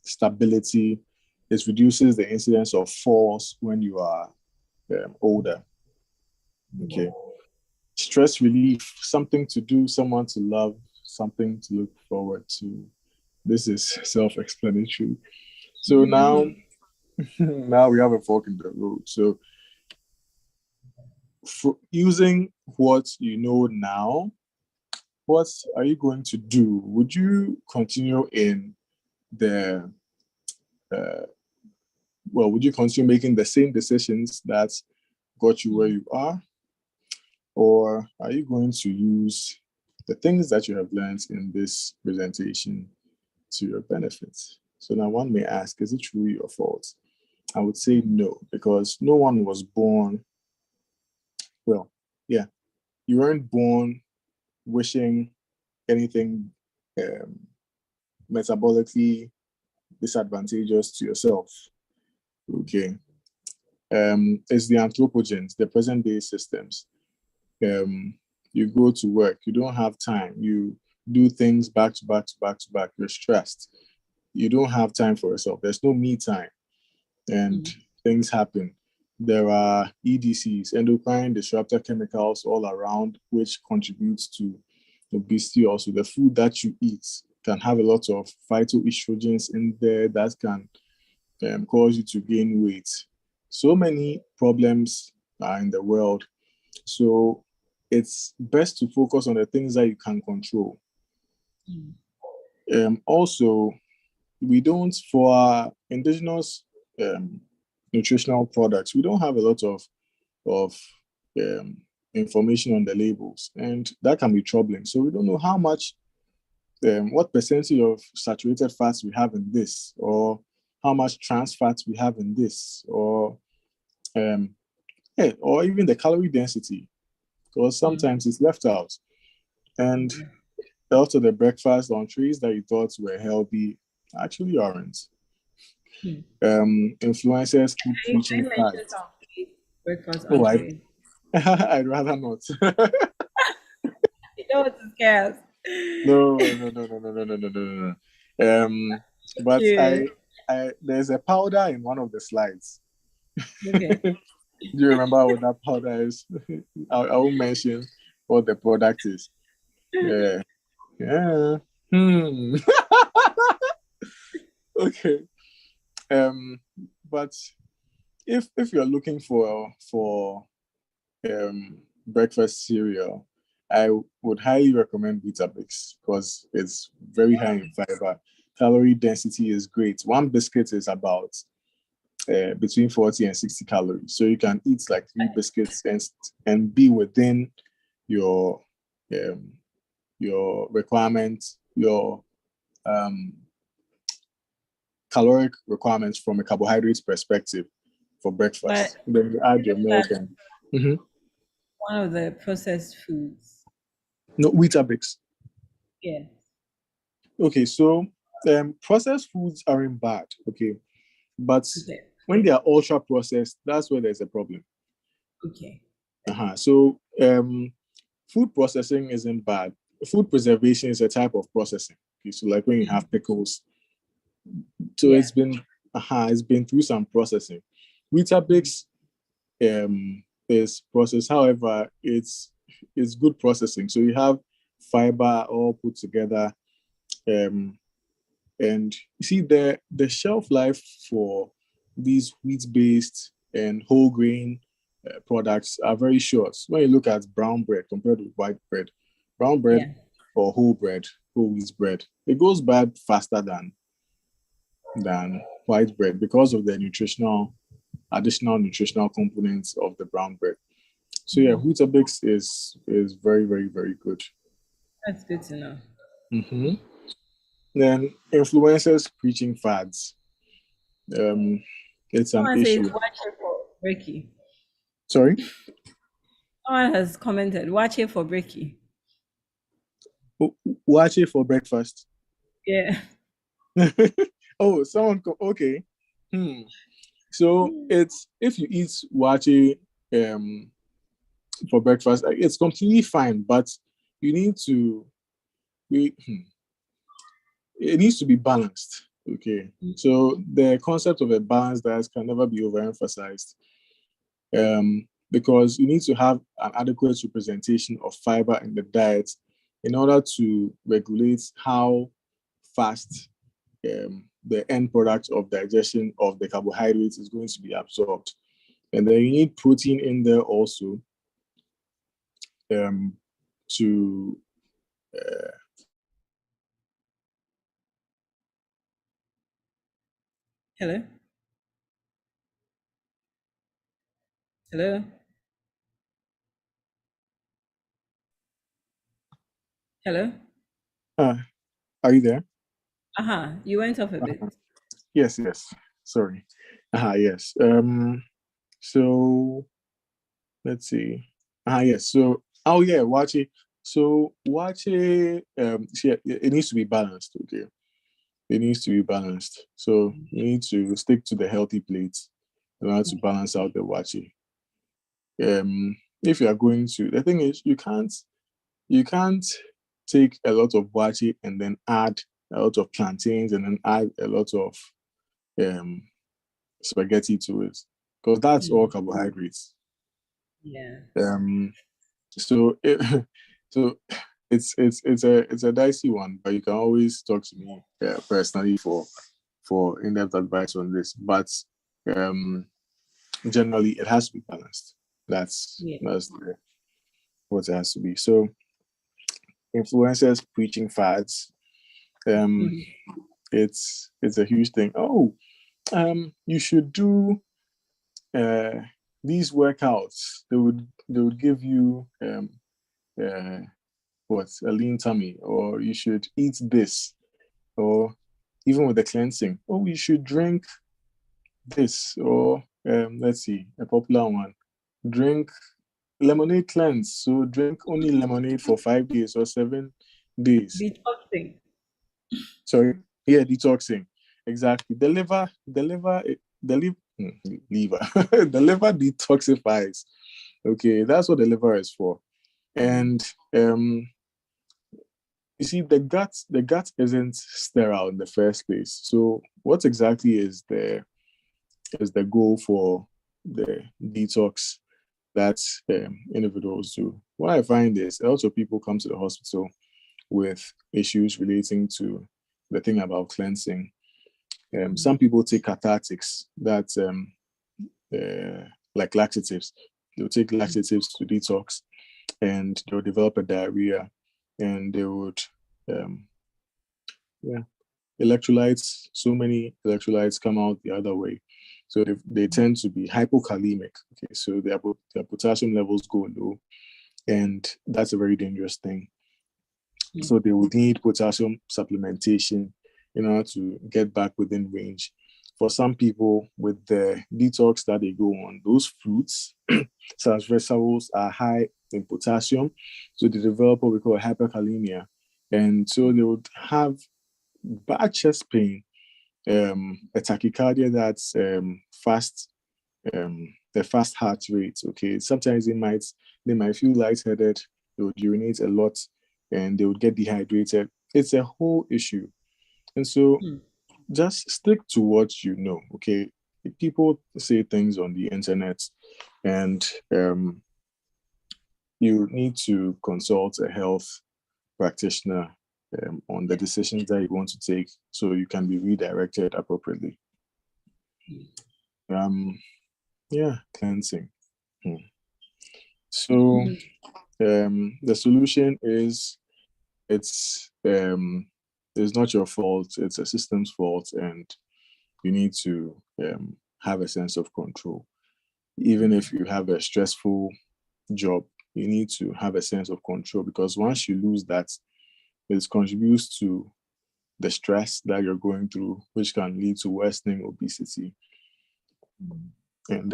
stability. It reduces the incidence of falls when you are older. Okay. Stress relief, something to do, someone to love, something to look forward to. This is self-explanatory. So now we have a fork in the road. So for using what you know now, what are you going to do? Would you continue in the would you continue making the same decisions that got you where you are? Or are you going to use the things that you have learned in this presentation to your benefit? So now one may ask, is it truly your fault? I would say no, because no one was born, you weren't born wishing anything metabolically disadvantageous to yourself. Okay. It's the anthropogens, the present day systems. You go to work, you don't have time, you do things back to back to back to back, you're stressed, you don't have time for yourself, there's no me time, and things happen. There are EDCs, endocrine disruptor chemicals, all around, which contributes to obesity. Also, the food that you eat can have a lot of phytoestrogens in there that can cause you to gain weight. So many problems are in the world. So it's best to focus on the things that you can control. Also, we don't, for our indigenous nutritional products, we don't have a lot of information on the labels, and that can be troubling. So we don't know how much, what percentage of saturated fats we have in this, or how much trans fats we have in this, or even the calorie density, because sometimes it's left out. And also the breakfast entrees that you thought were healthy actually aren't. Influencers keep preaching fast. Breakfast entree. I'd rather not. You know what is scarce. No. But Yeah. there's a powder in one of the slides. Okay. Do you remember what that powder is? I won't mention what the product is. Yeah. Okay. But if you're looking for breakfast cereal, I would highly recommend Weetabix, because it's very high in fiber. Calorie density is great. One biscuit is about between 40 and 60 calories. So you can eat like 3 biscuits and be within your your requirements, your caloric requirements from a carbohydrates perspective for breakfast. But Then you add your milk and one of the processed foods. no Weetabix. Yeah. Okay, so processed foods aren't bad. Okay, but Okay. when they are ultra processed, that's where there's a problem. Okay. So food processing isn't bad. Food preservation is a type of processing. Okay, so like when you have pickles, so Yeah. it's been through some processing. Weetabix is processed. However, it's good processing. So you have fiber all put together. And you see the shelf life for these wheat-based and whole grain products are very short. When you look at brown bread compared with white bread, brown bread or whole wheat bread, it goes bad faster than white bread because of the additional nutritional components of the brown bread. So yeah, Weetabix is very, very, very good. That's good to know. Mm-hmm. Then influencers preaching fads. It's an Someone issue. says watch it for Breaky. Sorry? Someone has commented, watch it for Breaky. Watch it for breakfast. Yeah. Oh, okay. So it's if you eat wache for breakfast, it's completely fine, but you need to it needs to be balanced. Okay. So the concept of a balanced diet can never be overemphasized. Because you need to have an adequate representation of fiber in the diet in order to regulate how fast the end product of digestion of the carbohydrates is going to be absorbed. And then you need protein in there also to Hello? Hello? Hello? are you there? You went off a bit. Yes. Sorry. Yes. So let's see. Yes. So wache. So wache it needs to be balanced, okay? It needs to be balanced. So you need to stick to the healthy plates in order to balance out the wache. If you are going to, the thing is you can't take a lot of wache and then add a lot of plantains and then add a lot of spaghetti to it, because that's all carbohydrates. Yeah. So so it's a dicey one, but you can always talk to me personally for in-depth advice on this. But generally, it has to be balanced. That's what it has to be. So influencers preaching fads, it's a huge thing. Oh, you should do these workouts. They would give you a lean tummy, or you should eat this, or even with the cleansing, oh, you should drink this, or let's see, a popular one, drink lemonade cleanse. So drink only lemonade for 5 days or 7 days. Detoxing. Sorry, yeah, detoxing. Exactly. The liver, the liver detoxifies. Okay, that's what the liver is for. And you see, the gut isn't sterile in the first place. So what exactly is the goal for the detox that individuals do? What I find is a lot of people come to the hospital with issues relating to the thing about cleansing. Some people take cathartics, that's like laxatives. They'll take laxatives to detox, and they'll develop a diarrhea, and they would electrolytes, so many electrolytes come out the other way. So they tend to be hypokalemic. Okay, so their potassium levels go low, and that's a very dangerous thing. So they would need potassium supplementation in order to get back within range. For some people with the detox that they go on, those fruits, such as vegetables, are high in potassium. So they develop what we call hyperkalemia. And so they would have bad chest pain, a tachycardia that's fast, the fast heart rate. Okay, sometimes they might feel lightheaded, they would urinate a lot, and they would get dehydrated. It's a whole issue. And so just stick to what you know. Okay, people say things on the internet, and you need to consult a health practitioner on the decisions that you want to take so you can be redirected appropriately. Cleansing. So the solution is it's not your fault, it's a system's fault, and you need to have a sense of control. Even if you have a stressful job, you need to have a sense of control, because once you lose that, it contributes to the stress that you're going through, which can lead to worsening obesity. And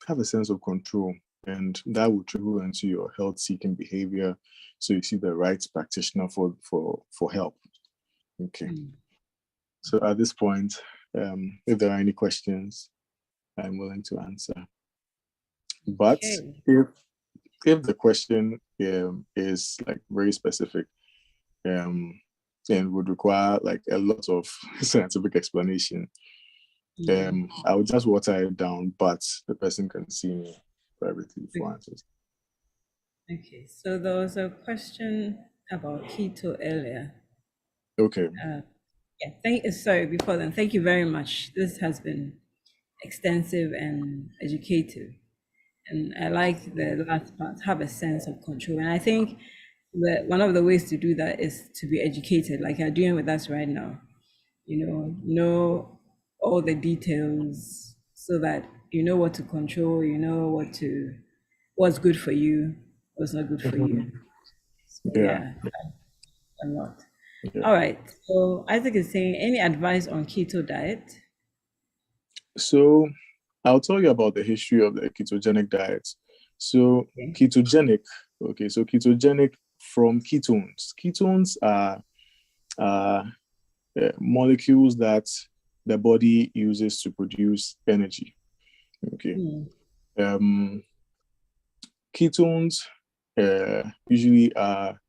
have a sense of control, and that will trickle into your health-seeking behavior. So you see the right practitioner for help. Okay. So at this point, if there are any questions, I'm willing to answer. But if the question is like very specific and would require like a lot of scientific explanation, I would just water it down, but the person can see me privately for answers. Okay, so there was a question about keto earlier. Okay. Sorry, before then, thank you very much. This has been extensive and educative. And I like the last part, have a sense of control. And I think that one of the ways to do that is to be educated, like you're doing with us right now. Know all the details so that you know what to control, you know what's good for you, what's not good for you. So, a lot. Yeah. All right. So Isaac is saying, any advice on keto diet? So I'll tell you about the history of the ketogenic diet. So ketogenic from ketones. Ketones are molecules that the body uses to produce energy. Okay. Ketones usually are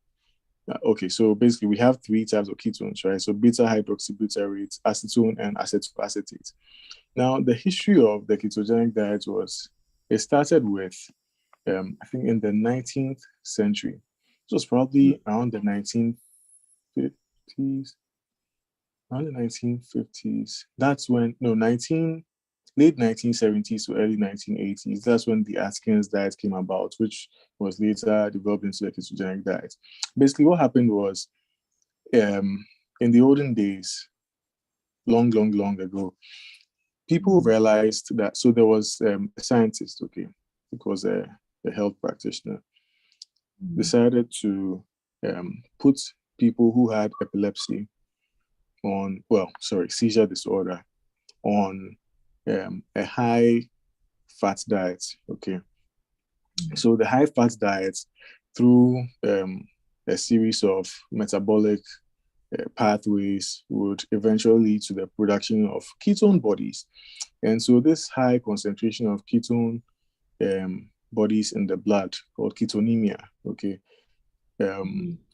so basically we have three types of ketones, right? So beta hydroxybutyrate, acetone, and acetoacetate. Now, the history of the ketogenic diet it started with, I think in the 19th century. It was probably around the 1950s. Around the 1950s. That's when, late 1970s to early 1980s. That's when the Atkins diet came about, which was later developed into the ketogenic diet. Basically, what happened was, in the olden days, long ago, people realized that, so there was a scientist, it was a health practitioner, decided to put people who had epilepsy seizure disorder on a high fat diet. So the high fat diet, through a series of metabolic pathways, would eventually lead to the production of ketone bodies. And so this high concentration of ketone bodies in the blood, called ketonemia,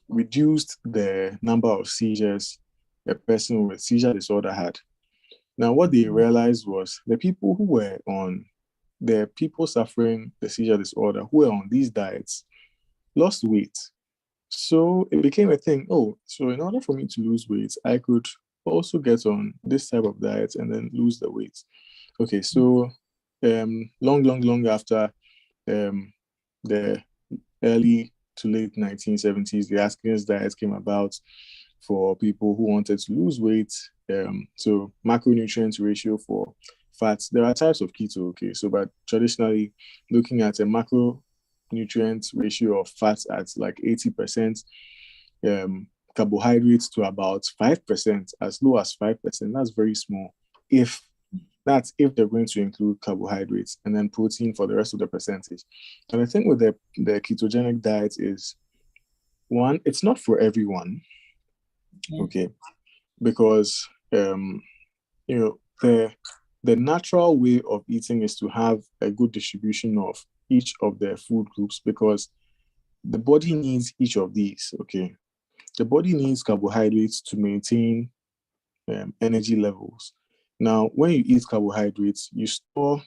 reduced the number of seizures a person with seizure disorder had. Now, what they realized was the people suffering the seizure disorder who were on these diets lost weight. So it became a thing. So in order for me to lose weight, I could also get on this type of diet and then lose the weight. So long after the early to late 1970s, the Atkins diet came about for people who wanted to lose weight. So macronutrient ratio for fats. There are types of keto, so but traditionally looking at a macronutrient nutrient ratio of fats at like 80%, carbohydrates to about 5%, as low as 5%. That's very small. If they're going to include carbohydrates, and then protein for the rest of the percentage. And I think with the ketogenic diet is, one, it's not for everyone, okay, because the natural way of eating is to have a good distribution of each of the food groups, because the body needs each of these, okay. The body needs carbohydrates to maintain energy levels. Now, when you eat carbohydrates, you store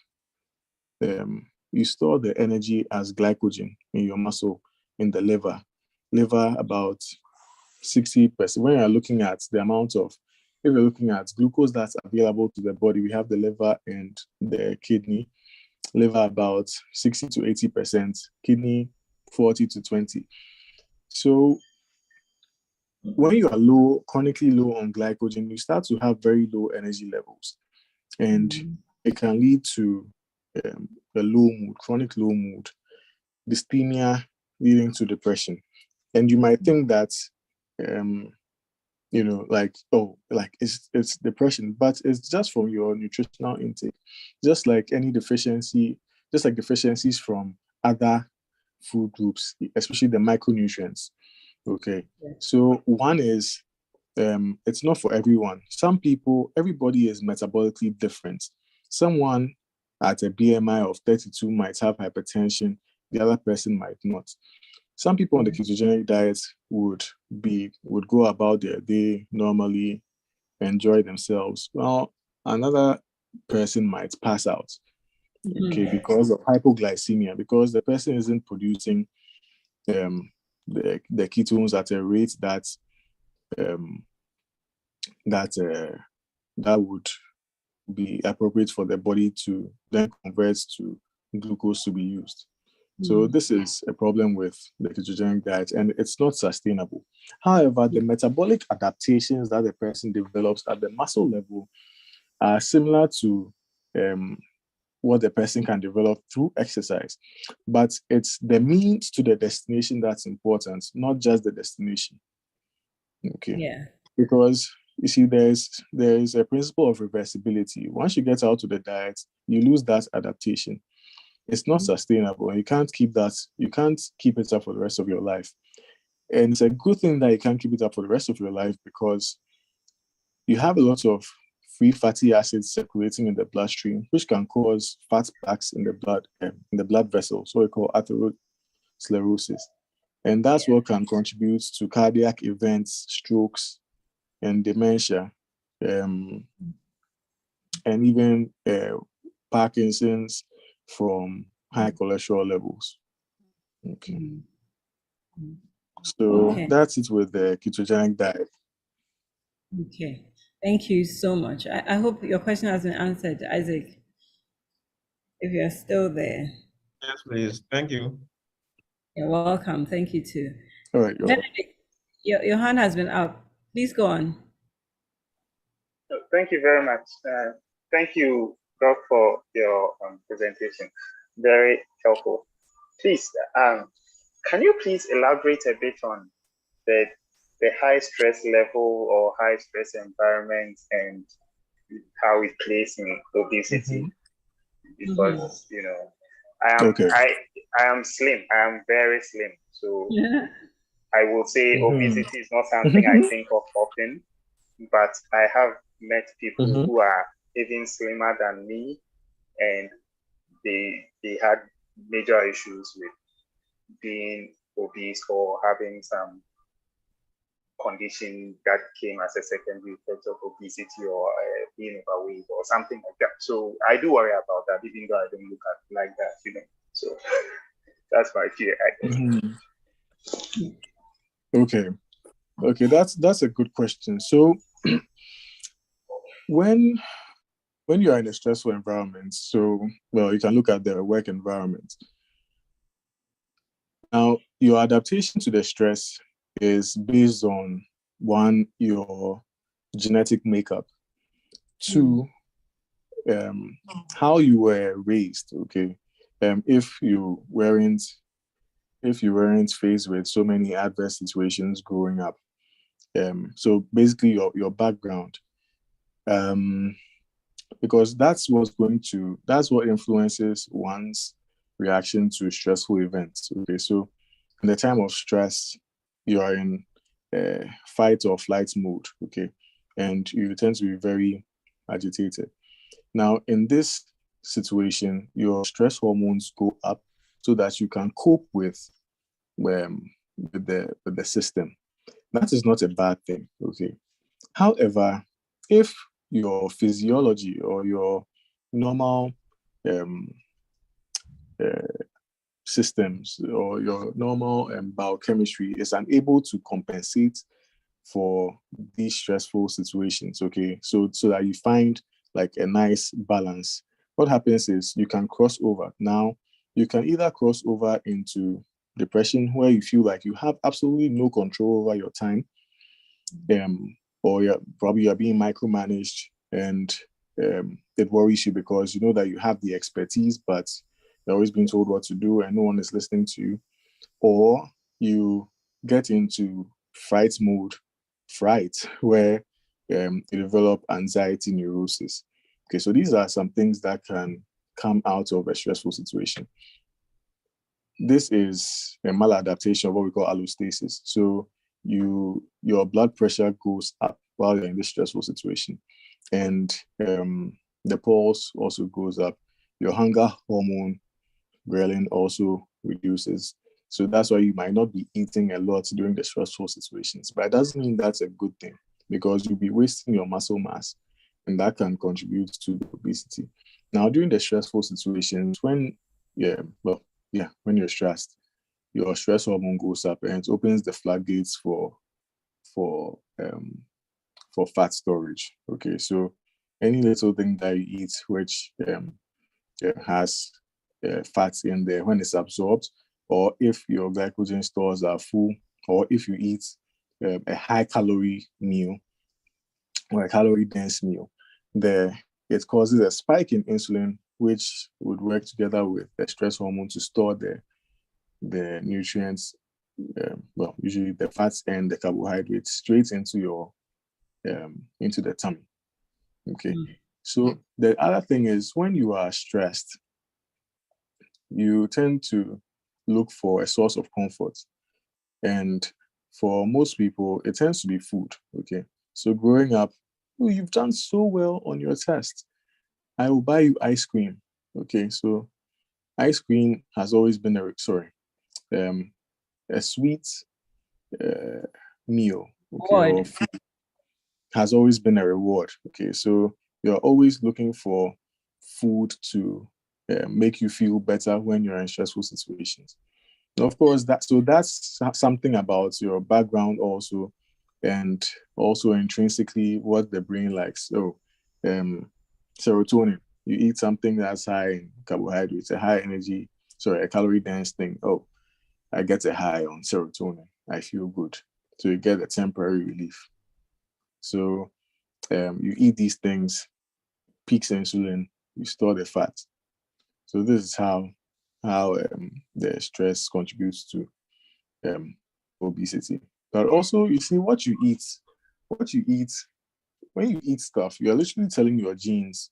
the energy as glycogen in your muscle, in the liver. About 60%. When you're looking at the amount of, if you're looking at glucose that's available to the body, we have the liver and the kidney. Liver about 60 to 80%, kidney 40 to 20. So when you are chronically low on glycogen, you start to have very low energy levels, and it can lead to a low mood, chronic low mood, dysthymia, leading to depression. And you might think that, it's depression, but it's just from your nutritional intake, just like any deficiency, just like deficiencies from other food groups, especially the micronutrients. Okay, so one is, it's not for everyone. Everybody is metabolically different. Someone at a BMI of 32 might have hypertension, the other person might not. Some people on the ketogenic diet would go about their day normally, enjoy themselves. Well, another person might pass out, okay, because of hypoglycemia, because the person isn't producing the ketones at a rate that would be appropriate for the body to then convert to glucose to be used. So this is a problem with the ketogenic diet, and it's not sustainable. However, the metabolic adaptations that the person develops at the muscle level are similar to what the person can develop through exercise. But it's the means to the destination that's important, not just the destination. Okay. Yeah. Because you see, there's a principle of reversibility. Once you get out of the diet, you lose that adaptation. It's not sustainable. You can't keep that. You can't keep it up for the rest of your life. And it's a good thing that you can't keep it up for the rest of your life, because you have a lot of free fatty acids circulating in the bloodstream, which can cause fat plaques in the blood vessels, what we call atherosclerosis. And that's what can contribute to cardiac events, strokes, and dementia, and even Parkinson's from high cholesterol levels. Okay. So that's it with the ketogenic diet. Okay. Thank you so much. I hope your question has been answered, Isaac, if you're still there. Yes, please. Thank you. You're welcome. Thank you too. All right. Benedict, your hand has been up. Please go on. Thank you very much. Thank you, Doc, for your presentation. Very helpful. Please, can you please elaborate a bit on the high stress level or high stress environment and how it plays in obesity? Because I am slim. I am very slim. So I will say obesity is not something I think of often, but I have met people who are even slimmer than me, and they had major issues with being obese or having some condition that came as a secondary effect of obesity, or being overweight or something like that. So I do worry about that, even though I don't look at like that, So that's my fear, I guess. Okay, that's a good question. So when you are in a stressful environment, you can look at the work environment. Now, your adaptation to the stress is based on, one, your genetic makeup, two, how you were raised. Okay, if you weren't if you weren't faced with so many adverse situations growing up. So basically your background, because that's what influences one's reaction to stressful events. Okay, so in the time of stress, you are in fight or flight mode. Okay, and you tend to be very agitated. Now, in this situation, your stress hormones go up so that you can cope with the system. That is not a bad thing. Okay. However, if your physiology or your normal um, uh, systems or your normal biochemistry is unable to compensate for these stressful situations, okay, so that you find like a nice balance, what happens is you can cross over. Now, you can either cross over into depression where you feel like you have absolutely no control over your time, or you're being micromanaged, and it worries you because you know that you have the expertise, but you're always being told what to do and no one is listening to you. Or you get into fright, where you develop anxiety neurosis. Okay, so these are some things that can come out of a stressful situation. This is a maladaptation of what we call allostasis. So your blood pressure goes up while you're in this stressful situation, and the pulse also goes up. Your hunger hormone, ghrelin, also reduces. So that's why you might not be eating a lot during the stressful situations. But it doesn't mean that's a good thing, because you'll be wasting your muscle mass, and that can contribute to obesity. Now, during the stressful situations, when you're stressed, your stress hormone goes up and it opens the floodgates for fat storage. Okay, so any little thing that you eat which has fats in there, when it's absorbed, or if your glycogen stores are full, or if you eat a high calorie meal or a calorie dense meal, it causes a spike in insulin, which would work together with the stress hormone to store the nutrients, usually the fats and the carbohydrates, straight into the tummy. Okay. So the other thing is, when you are stressed, you tend to look for a source of comfort. And for most people, it tends to be food. Okay. So growing up, oh, you've done so well on your test, I will buy you ice cream. Okay. So ice cream has always been a sweet meal, okay, or food has always been a reward. Okay. So you're always looking for food to make you feel better when you're in stressful situations. Of course, that's something about your background also, and also intrinsically what the brain likes. So, serotonin. You eat something that's high in carbohydrates, a calorie dense thing. Oh, I get a high on serotonin. I feel good. So you get a temporary relief. So you eat these things, peaks insulin, you store the fat. So this is how the stress contributes to obesity. But also, you see, what you eat, when you eat stuff, you're literally telling your genes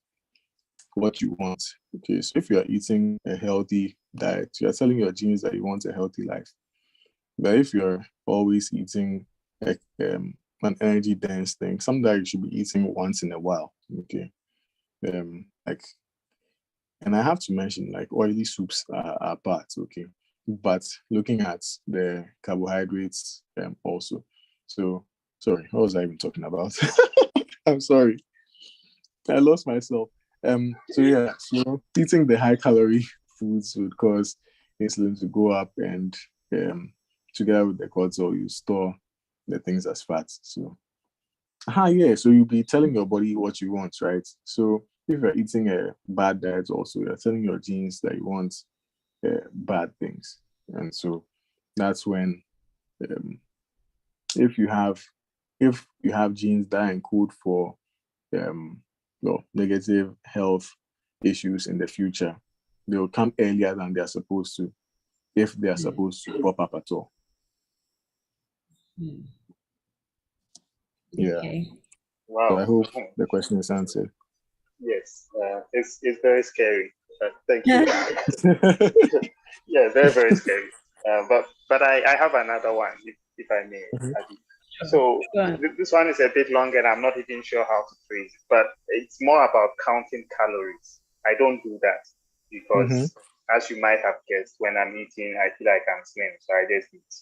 what you want. Okay, so if you are eating a healthy diet, you're telling your genes that you want a healthy life. But if you're always eating an energy dense thing, something that you should be eating once in a while. Okay, and I have to mention, like, oily soups are part, okay, but looking at the carbohydrates also. So, sorry, what was I even talking about? I'm sorry, I lost myself. So eating the high calorie foods would cause insulin to go up, and together with the cortisol, you store the things as fat. So, so you'll be telling your body what you want, right? So if you're eating a bad diet, also you're telling your genes that you want bad things, and so that's when if you have genes that encode for negative health issues in the future, they'll come earlier than they're supposed to if they are supposed to pop up at all. Yeah. Okay. Wow. So I hope the question is answered. Yes, it's very scary. Thank you. Yeah, very, very scary. But I have another one, if I may. Adi. So this one is a bit longer, and I'm not even sure how to phrase it, but it's more about counting calories. I don't do that because, as you might have guessed, when I'm eating, I feel like I'm slim, so I just eat,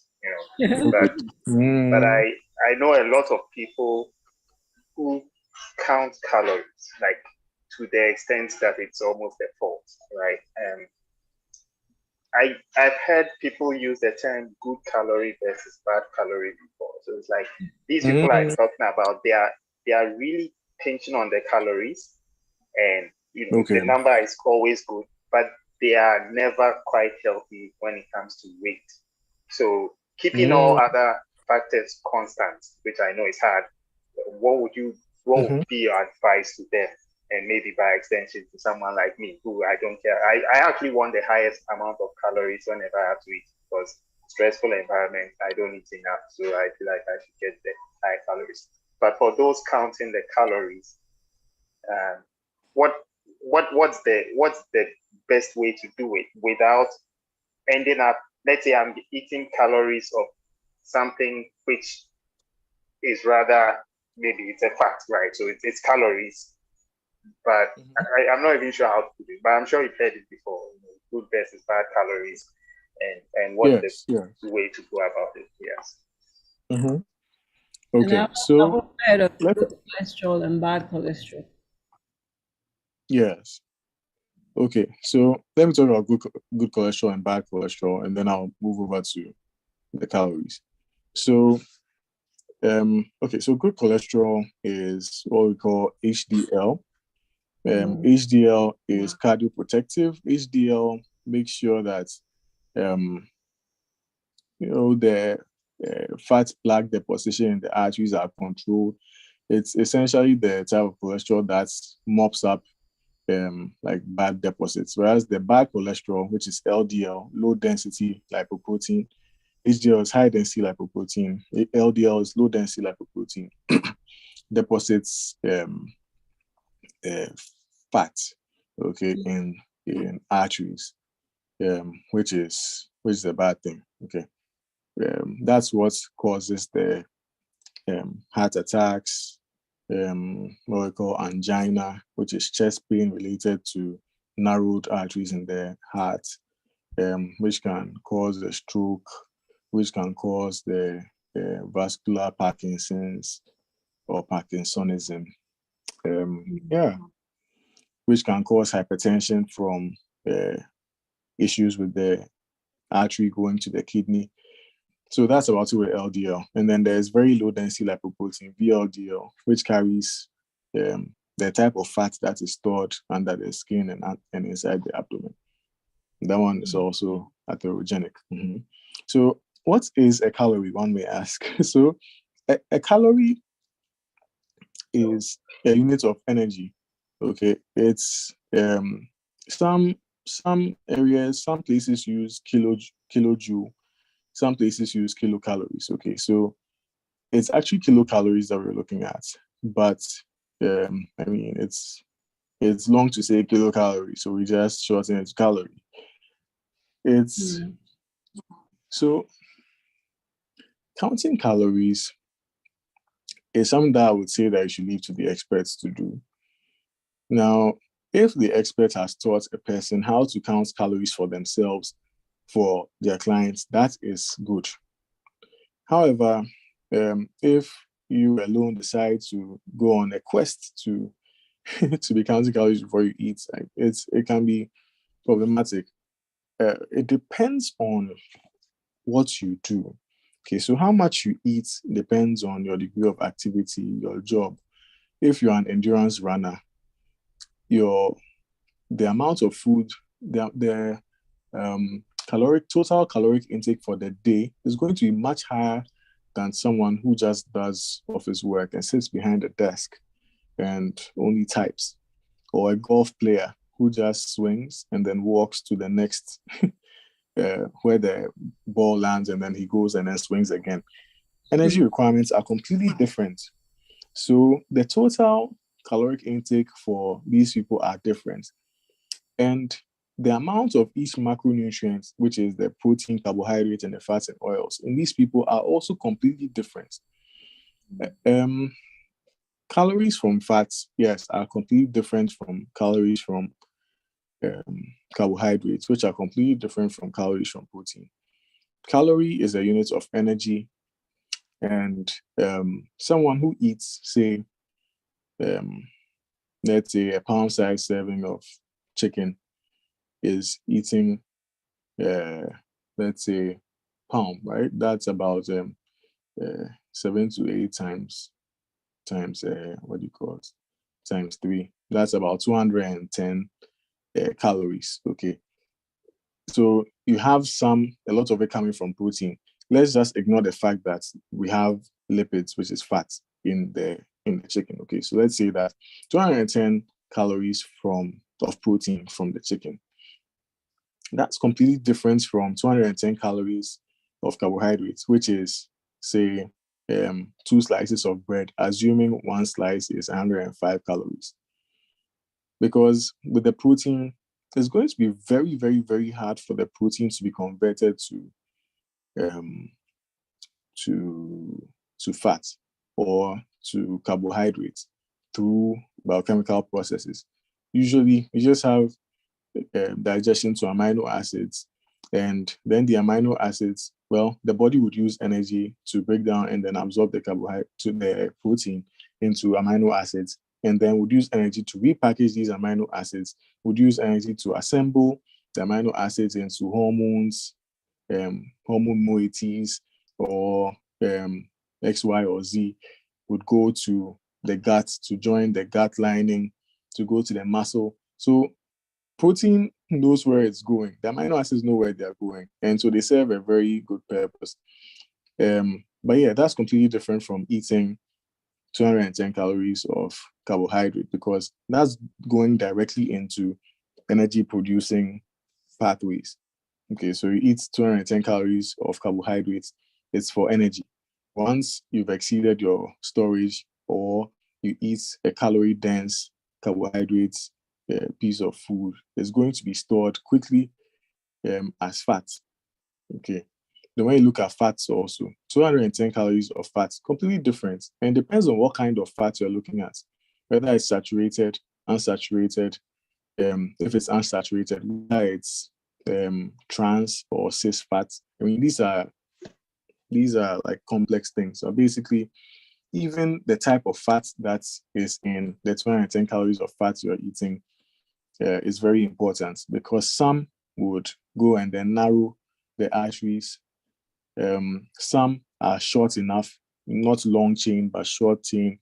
But I know a lot of people who count calories, like to the extent that it's almost a fault, right? I've heard people use the term good calorie versus bad calorie before. So it's like these people I'm talking about, they are really pinching on the calories, and the number is always good, but they are never quite healthy when it comes to weight. So keeping all other factors constant, which I know is hard, what would be your advice to them? And maybe by extension to someone like me, who I don't care. I actually want the highest amount of calories whenever I have to eat, because stressful environment, I don't eat enough. So I feel like I should get the high calories. But for those counting the calories, what's the best way to do it without ending up, let's say I'm eating calories of something which is rather, maybe it's a fat, right? So it's calories, but I'm not even sure how to do it, but I'm sure you've heard it before, good versus bad calories, and what's the way to go about it. Yes. Okay, so heard of good cholesterol and bad cholesterol. Yes. Okay, so let me talk about good cholesterol and bad cholesterol, and then I'll move over to the calories. So, so good cholesterol is what we call HDL. HDL is cardioprotective. HDL makes sure that the fat plaque deposition in the arteries are controlled. It's essentially the type of cholesterol that mops up like bad deposits, whereas the bad cholesterol, which is LDL, low density lipoprotein, HDL is high density lipoprotein, LDL is low density lipoprotein, deposits fat, in arteries, which is a bad thing. Okay, that's what causes the heart attacks, what we call angina, which is chest pain related to narrowed arteries in the heart, which can cause a stroke, which can cause the vascular Parkinson's or Parkinsonism, which can cause hypertension from issues with the artery going to the kidney. So that's about it with LDL. And then there's very low density lipoprotein, VLDL, which carries the type of fat that is stored under the skin and inside the abdomen. That one is also atherogenic. So what is a calorie, one may ask? So a calorie is a unit of energy. Okay, it's some areas, some places use kilojoule, some places use kilocalories. Okay, so it's actually kilocalories that we're looking at, but it's long to say kilocalories, so we just shorten it to calorie. It's so counting calories is something that I would say that you should leave to the experts to do. Now, if the expert has taught a person how to count calories for themselves, for their clients, that is good. However, if you alone decide to go on a quest to be counting calories before you eat, it can be problematic. It depends on what you do. Okay, so how much you eat depends on your degree of activity, your job. If you're an endurance runner, the amount of food, the total caloric intake for the day is going to be much higher than someone who just does office work and sits behind a desk and only types, or a golf player who just swings and then walks to the next where the ball lands and then he goes and then swings again. Energy requirements are completely different. So the total caloric intake for these people are different. And the amount of each macronutrient, which is the protein, carbohydrate, and the fats and oils, in these people are also completely different. Calories from fats, yes, are completely different from calories from carbohydrates, which are completely different from calories from protein. Calorie is a unit of energy, and someone who eats, say, let's say a pound-sized serving of chicken is eating, let's say, pound, right? That's about 7 to 8 times what do you call it? Times 3. That's about 210 calories. Okay. So you have a lot of it coming from protein. Let's just ignore the fact that we have lipids, which is fat, in the chicken. Okay. So let's say that 210 calories of protein from the chicken. That's completely different from 210 calories of carbohydrates, which is, say, 2 slices of bread, assuming one slice is 105 calories. Because with the protein, it's going to be very, very, very hard for the protein to be converted to fat or to carbohydrates through biochemical processes. Usually, you just have digestion to amino acids, and then the amino acids, well, the body would use energy to break down and then absorb the carbohydrate to the protein into amino acids, and then would use energy to repackage these amino acids, would use energy to assemble the amino acids into hormones, hormone moieties, or X, Y, or Z, would go to the gut to join the gut lining to go to the muscle. So protein knows where it's going. The amino acids know where they're going. And so they serve a very good purpose. But yeah, that's completely different from eating 210 calories of carbohydrate, because that's going directly into energy producing pathways. Okay, so you eat 210 calories of carbohydrates, it's for energy. Once you've exceeded your storage, or you eat a calorie dense carbohydrates piece of food, is going to be stored quickly as fat. Okay. Then when you look at fats also, 210 calories of fats, completely different. And depends on what kind of fat you're looking at, whether it's saturated, unsaturated. If it's unsaturated, whether it's trans or cis fats. I mean, these are like complex things. So basically, even the type of fat that is in the 210 calories of fat you're eating is very important, because some would go and then narrow the arteries. Some are short enough, not long chain, but short chain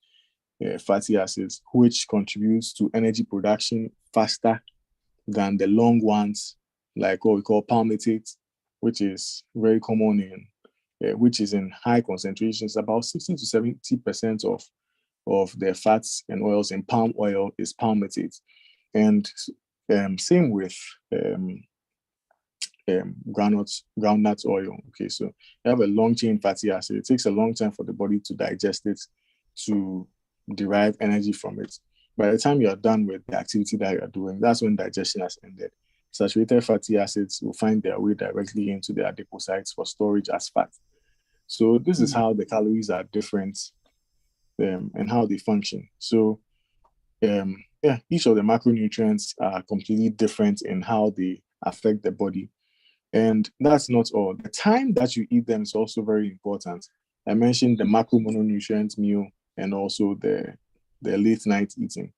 fatty acids, which contributes to energy production faster than the long ones, like what we call palmitate, which is very common which is in high concentrations. About 60 to 70% of the fats and oils in palm oil is palmitate. And same with groundnut oil. Okay, so you have a long chain fatty acid. It takes a long time for the body to digest it, to derive energy from it. By the time you are done with the activity that you are doing, that's when digestion has ended. Saturated fatty acids will find their way directly into the adipocytes for storage as fat. So this is how the calories are different and how they function. So each of the macronutrients are completely different in how they affect the body. And that's not all. The time that you eat them is also very important. I mentioned the macro mononutrient meal and also the late night eating.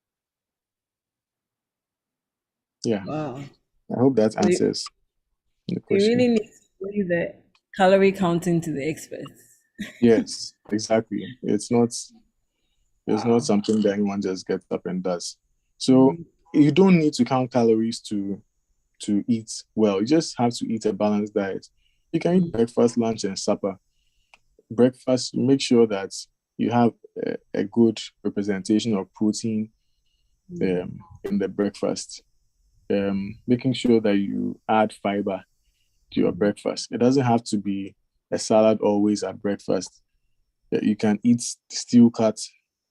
Yeah. Wow. I hope that answers the We question. really need to leave the calorie counting to the experts. Yes, exactly. It's not something that anyone just gets up and does. So you don't need to count calories to eat well. You just have to eat a balanced diet. You can eat breakfast, lunch, and supper. Breakfast, make sure that you have a good representation of protein in the breakfast. Making sure that you add fiber to your breakfast. It doesn't have to be a salad always at breakfast. You can eat steel cut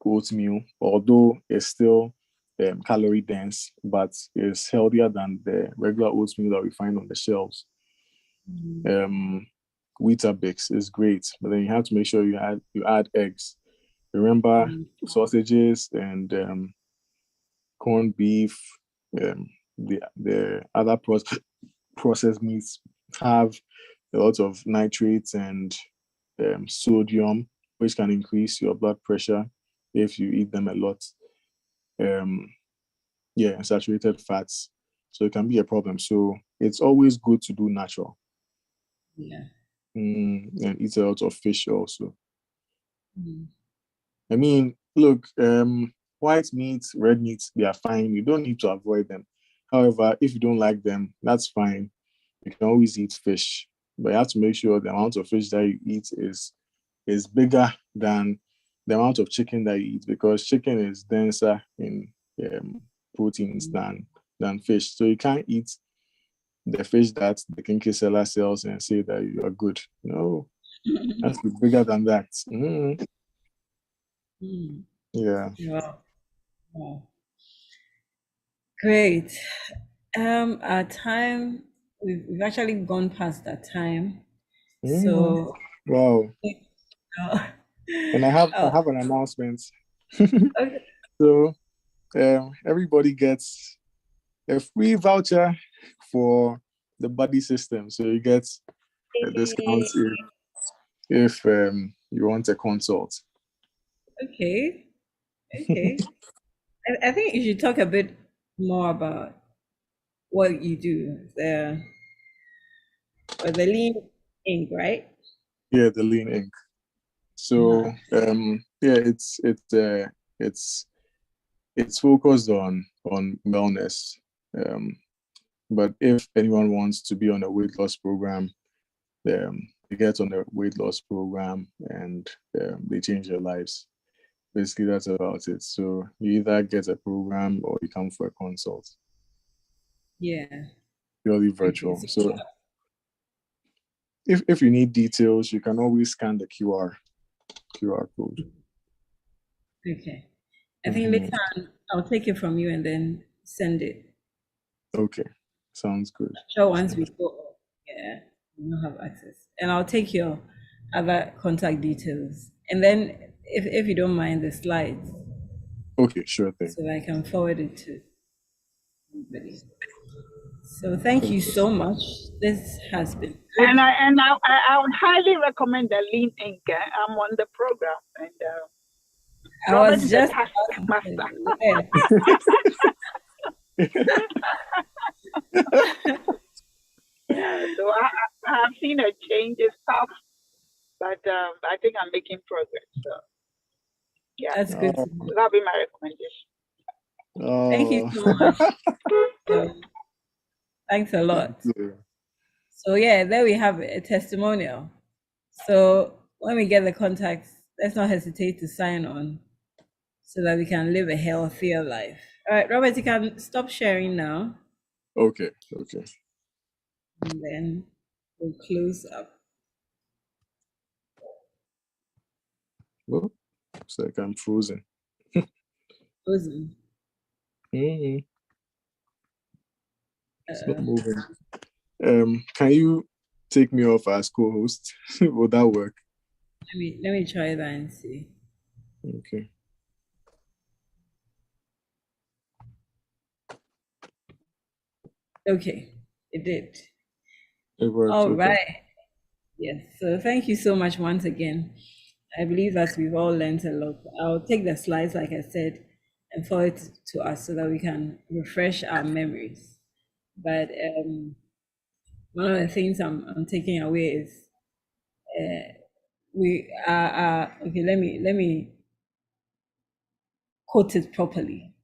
oatmeal, although it's still calorie dense, but it's healthier than the regular oatmeal that we find on the shelves. Weetabix is great, but then you have to make sure you add eggs. Remember, sausages and corned beef, the other processed meats have a lot of nitrates and sodium, which can increase your blood pressure if you eat them a lot. And saturated fats, so it can be a problem. So it's always good to do natural. And eat a lot of fish also. I mean, look, white meat, red meat, they are fine. You don't need to avoid them. However, if you don't like them, that's fine. You can always eat fish, but you have to make sure the amount of fish that you eat is bigger than the amount of chicken that you eat, because chicken is denser in proteins than fish. So you can't eat the fish that the kinky seller sells and say that you are good. No, that's bigger than that. Yeah. Wow. Great. Our time, we've actually gone past that time. So wow. And I have an announcement. Okay. So everybody gets a free voucher for the body system. So you get a discount if you want a consult. Okay. I think you should talk a bit more about what you do. The lean ink, right? Yeah, the lean ink. So it's focused on wellness. But if anyone wants to be on a weight loss program, they get on a weight loss program and they change their lives. Basically, that's about it. So you either get a program or you come for a consult. Yeah. Purely virtual. Okay, so if you need details, you can always scan the QR code. Okay. I think later on, I'll take it from you and then send it. Okay. Sounds good. Sure, once we go, we don't have access. And I'll take your other contact details. And then if you don't mind the slides. Okay, sure thing. So I can forward it to everybody. So thank you so much. This has been good. And I would highly recommend the lean ink. I'm on the program and I was just master. So I've seen a change. It's tough, but I think I'm making progress. So that's good. That'll be my recommendation. Thank you so much. Thanks a lot. So there we have a testimonial. So when we get the contacts, let's not hesitate to sign on so that we can live a healthier life. All right, Robert, you can stop sharing now. Okay. And then we'll close up. Well, it's like I'm frozen. Frozen. It's not moving. Can you take me off as co-host? Will that work? Let me try that and see. Okay. Okay, it did. It works. All right. Yes. So thank you so much once again. I believe that we've all learned a lot. I'll take the slides, like I said, and forward it to us so that we can refresh our memories. But one of the things I'm taking away is we are okay. Let me quote it properly.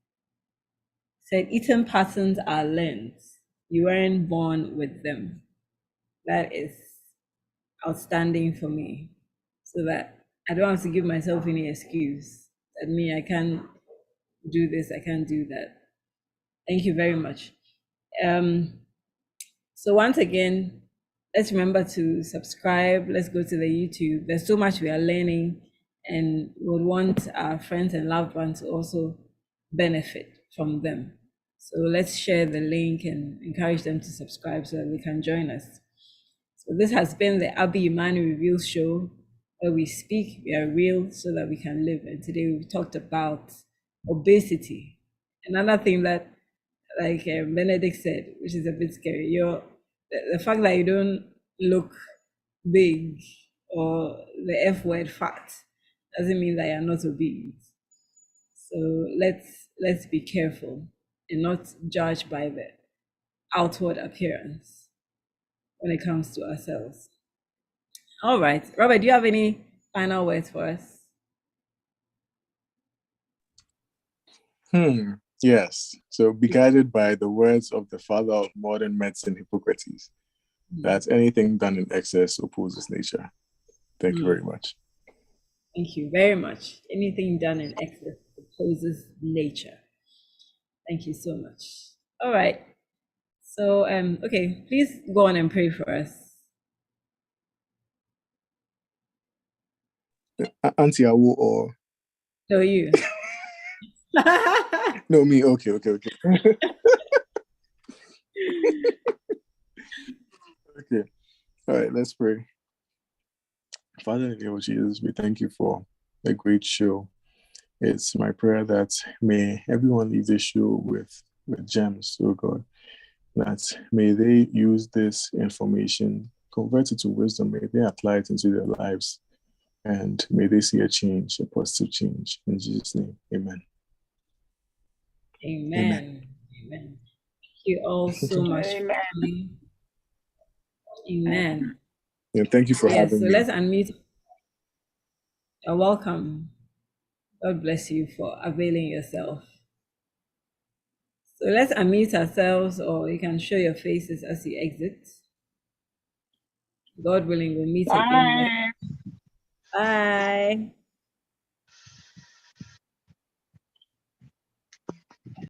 Said eating patterns are learned. You weren't born with them. That is outstanding for me, so that I don't have to give myself any excuse that I can't do this, I can't do that. Thank you very much. So once again, let's remember to subscribe. Let's go to the YouTube. There's so much we are learning, and we would want our friends and loved ones to also benefit from them. So let's share the link and encourage them to subscribe so that they can join us. So this has been the ABBY IMANI REVEALS Show, where we speak, we are real so that we can live. And today we've talked about obesity. Another thing that, like Benedict said, which is a bit scary, the fact that you don't look big, or the F word fat, doesn't mean that you're not obese. So let's be careful and not judge by the outward appearance when it comes to ourselves. All right, Robert, do you have any final words for us? Yes. So be guided by the words of the father of modern medicine, Hippocrates, that anything done in excess opposes nature. Thank you very much. Thank you very much. Anything done in excess opposes nature. Thank you so much. All right. So, okay, please go on and pray for us. Auntie Awu or No, you. no me? Okay. Okay. All right. Let's pray. Father, in the name of Jesus, we thank you for a great show. It's my prayer that may everyone leave this show with gems, oh God, that may they use this information, convert it to wisdom, may they apply it into their lives, and may they see a change, a positive change. In Jesus' name, amen. Amen. Amen. Thank you all so much. Amen. Amen. Yeah, thank you for having So me. let's unmute. You're welcome. God bless you for availing yourself. So let's unmute ourselves, or you can show your faces as you exit. God willing, we'll meet again. Bye. Bye.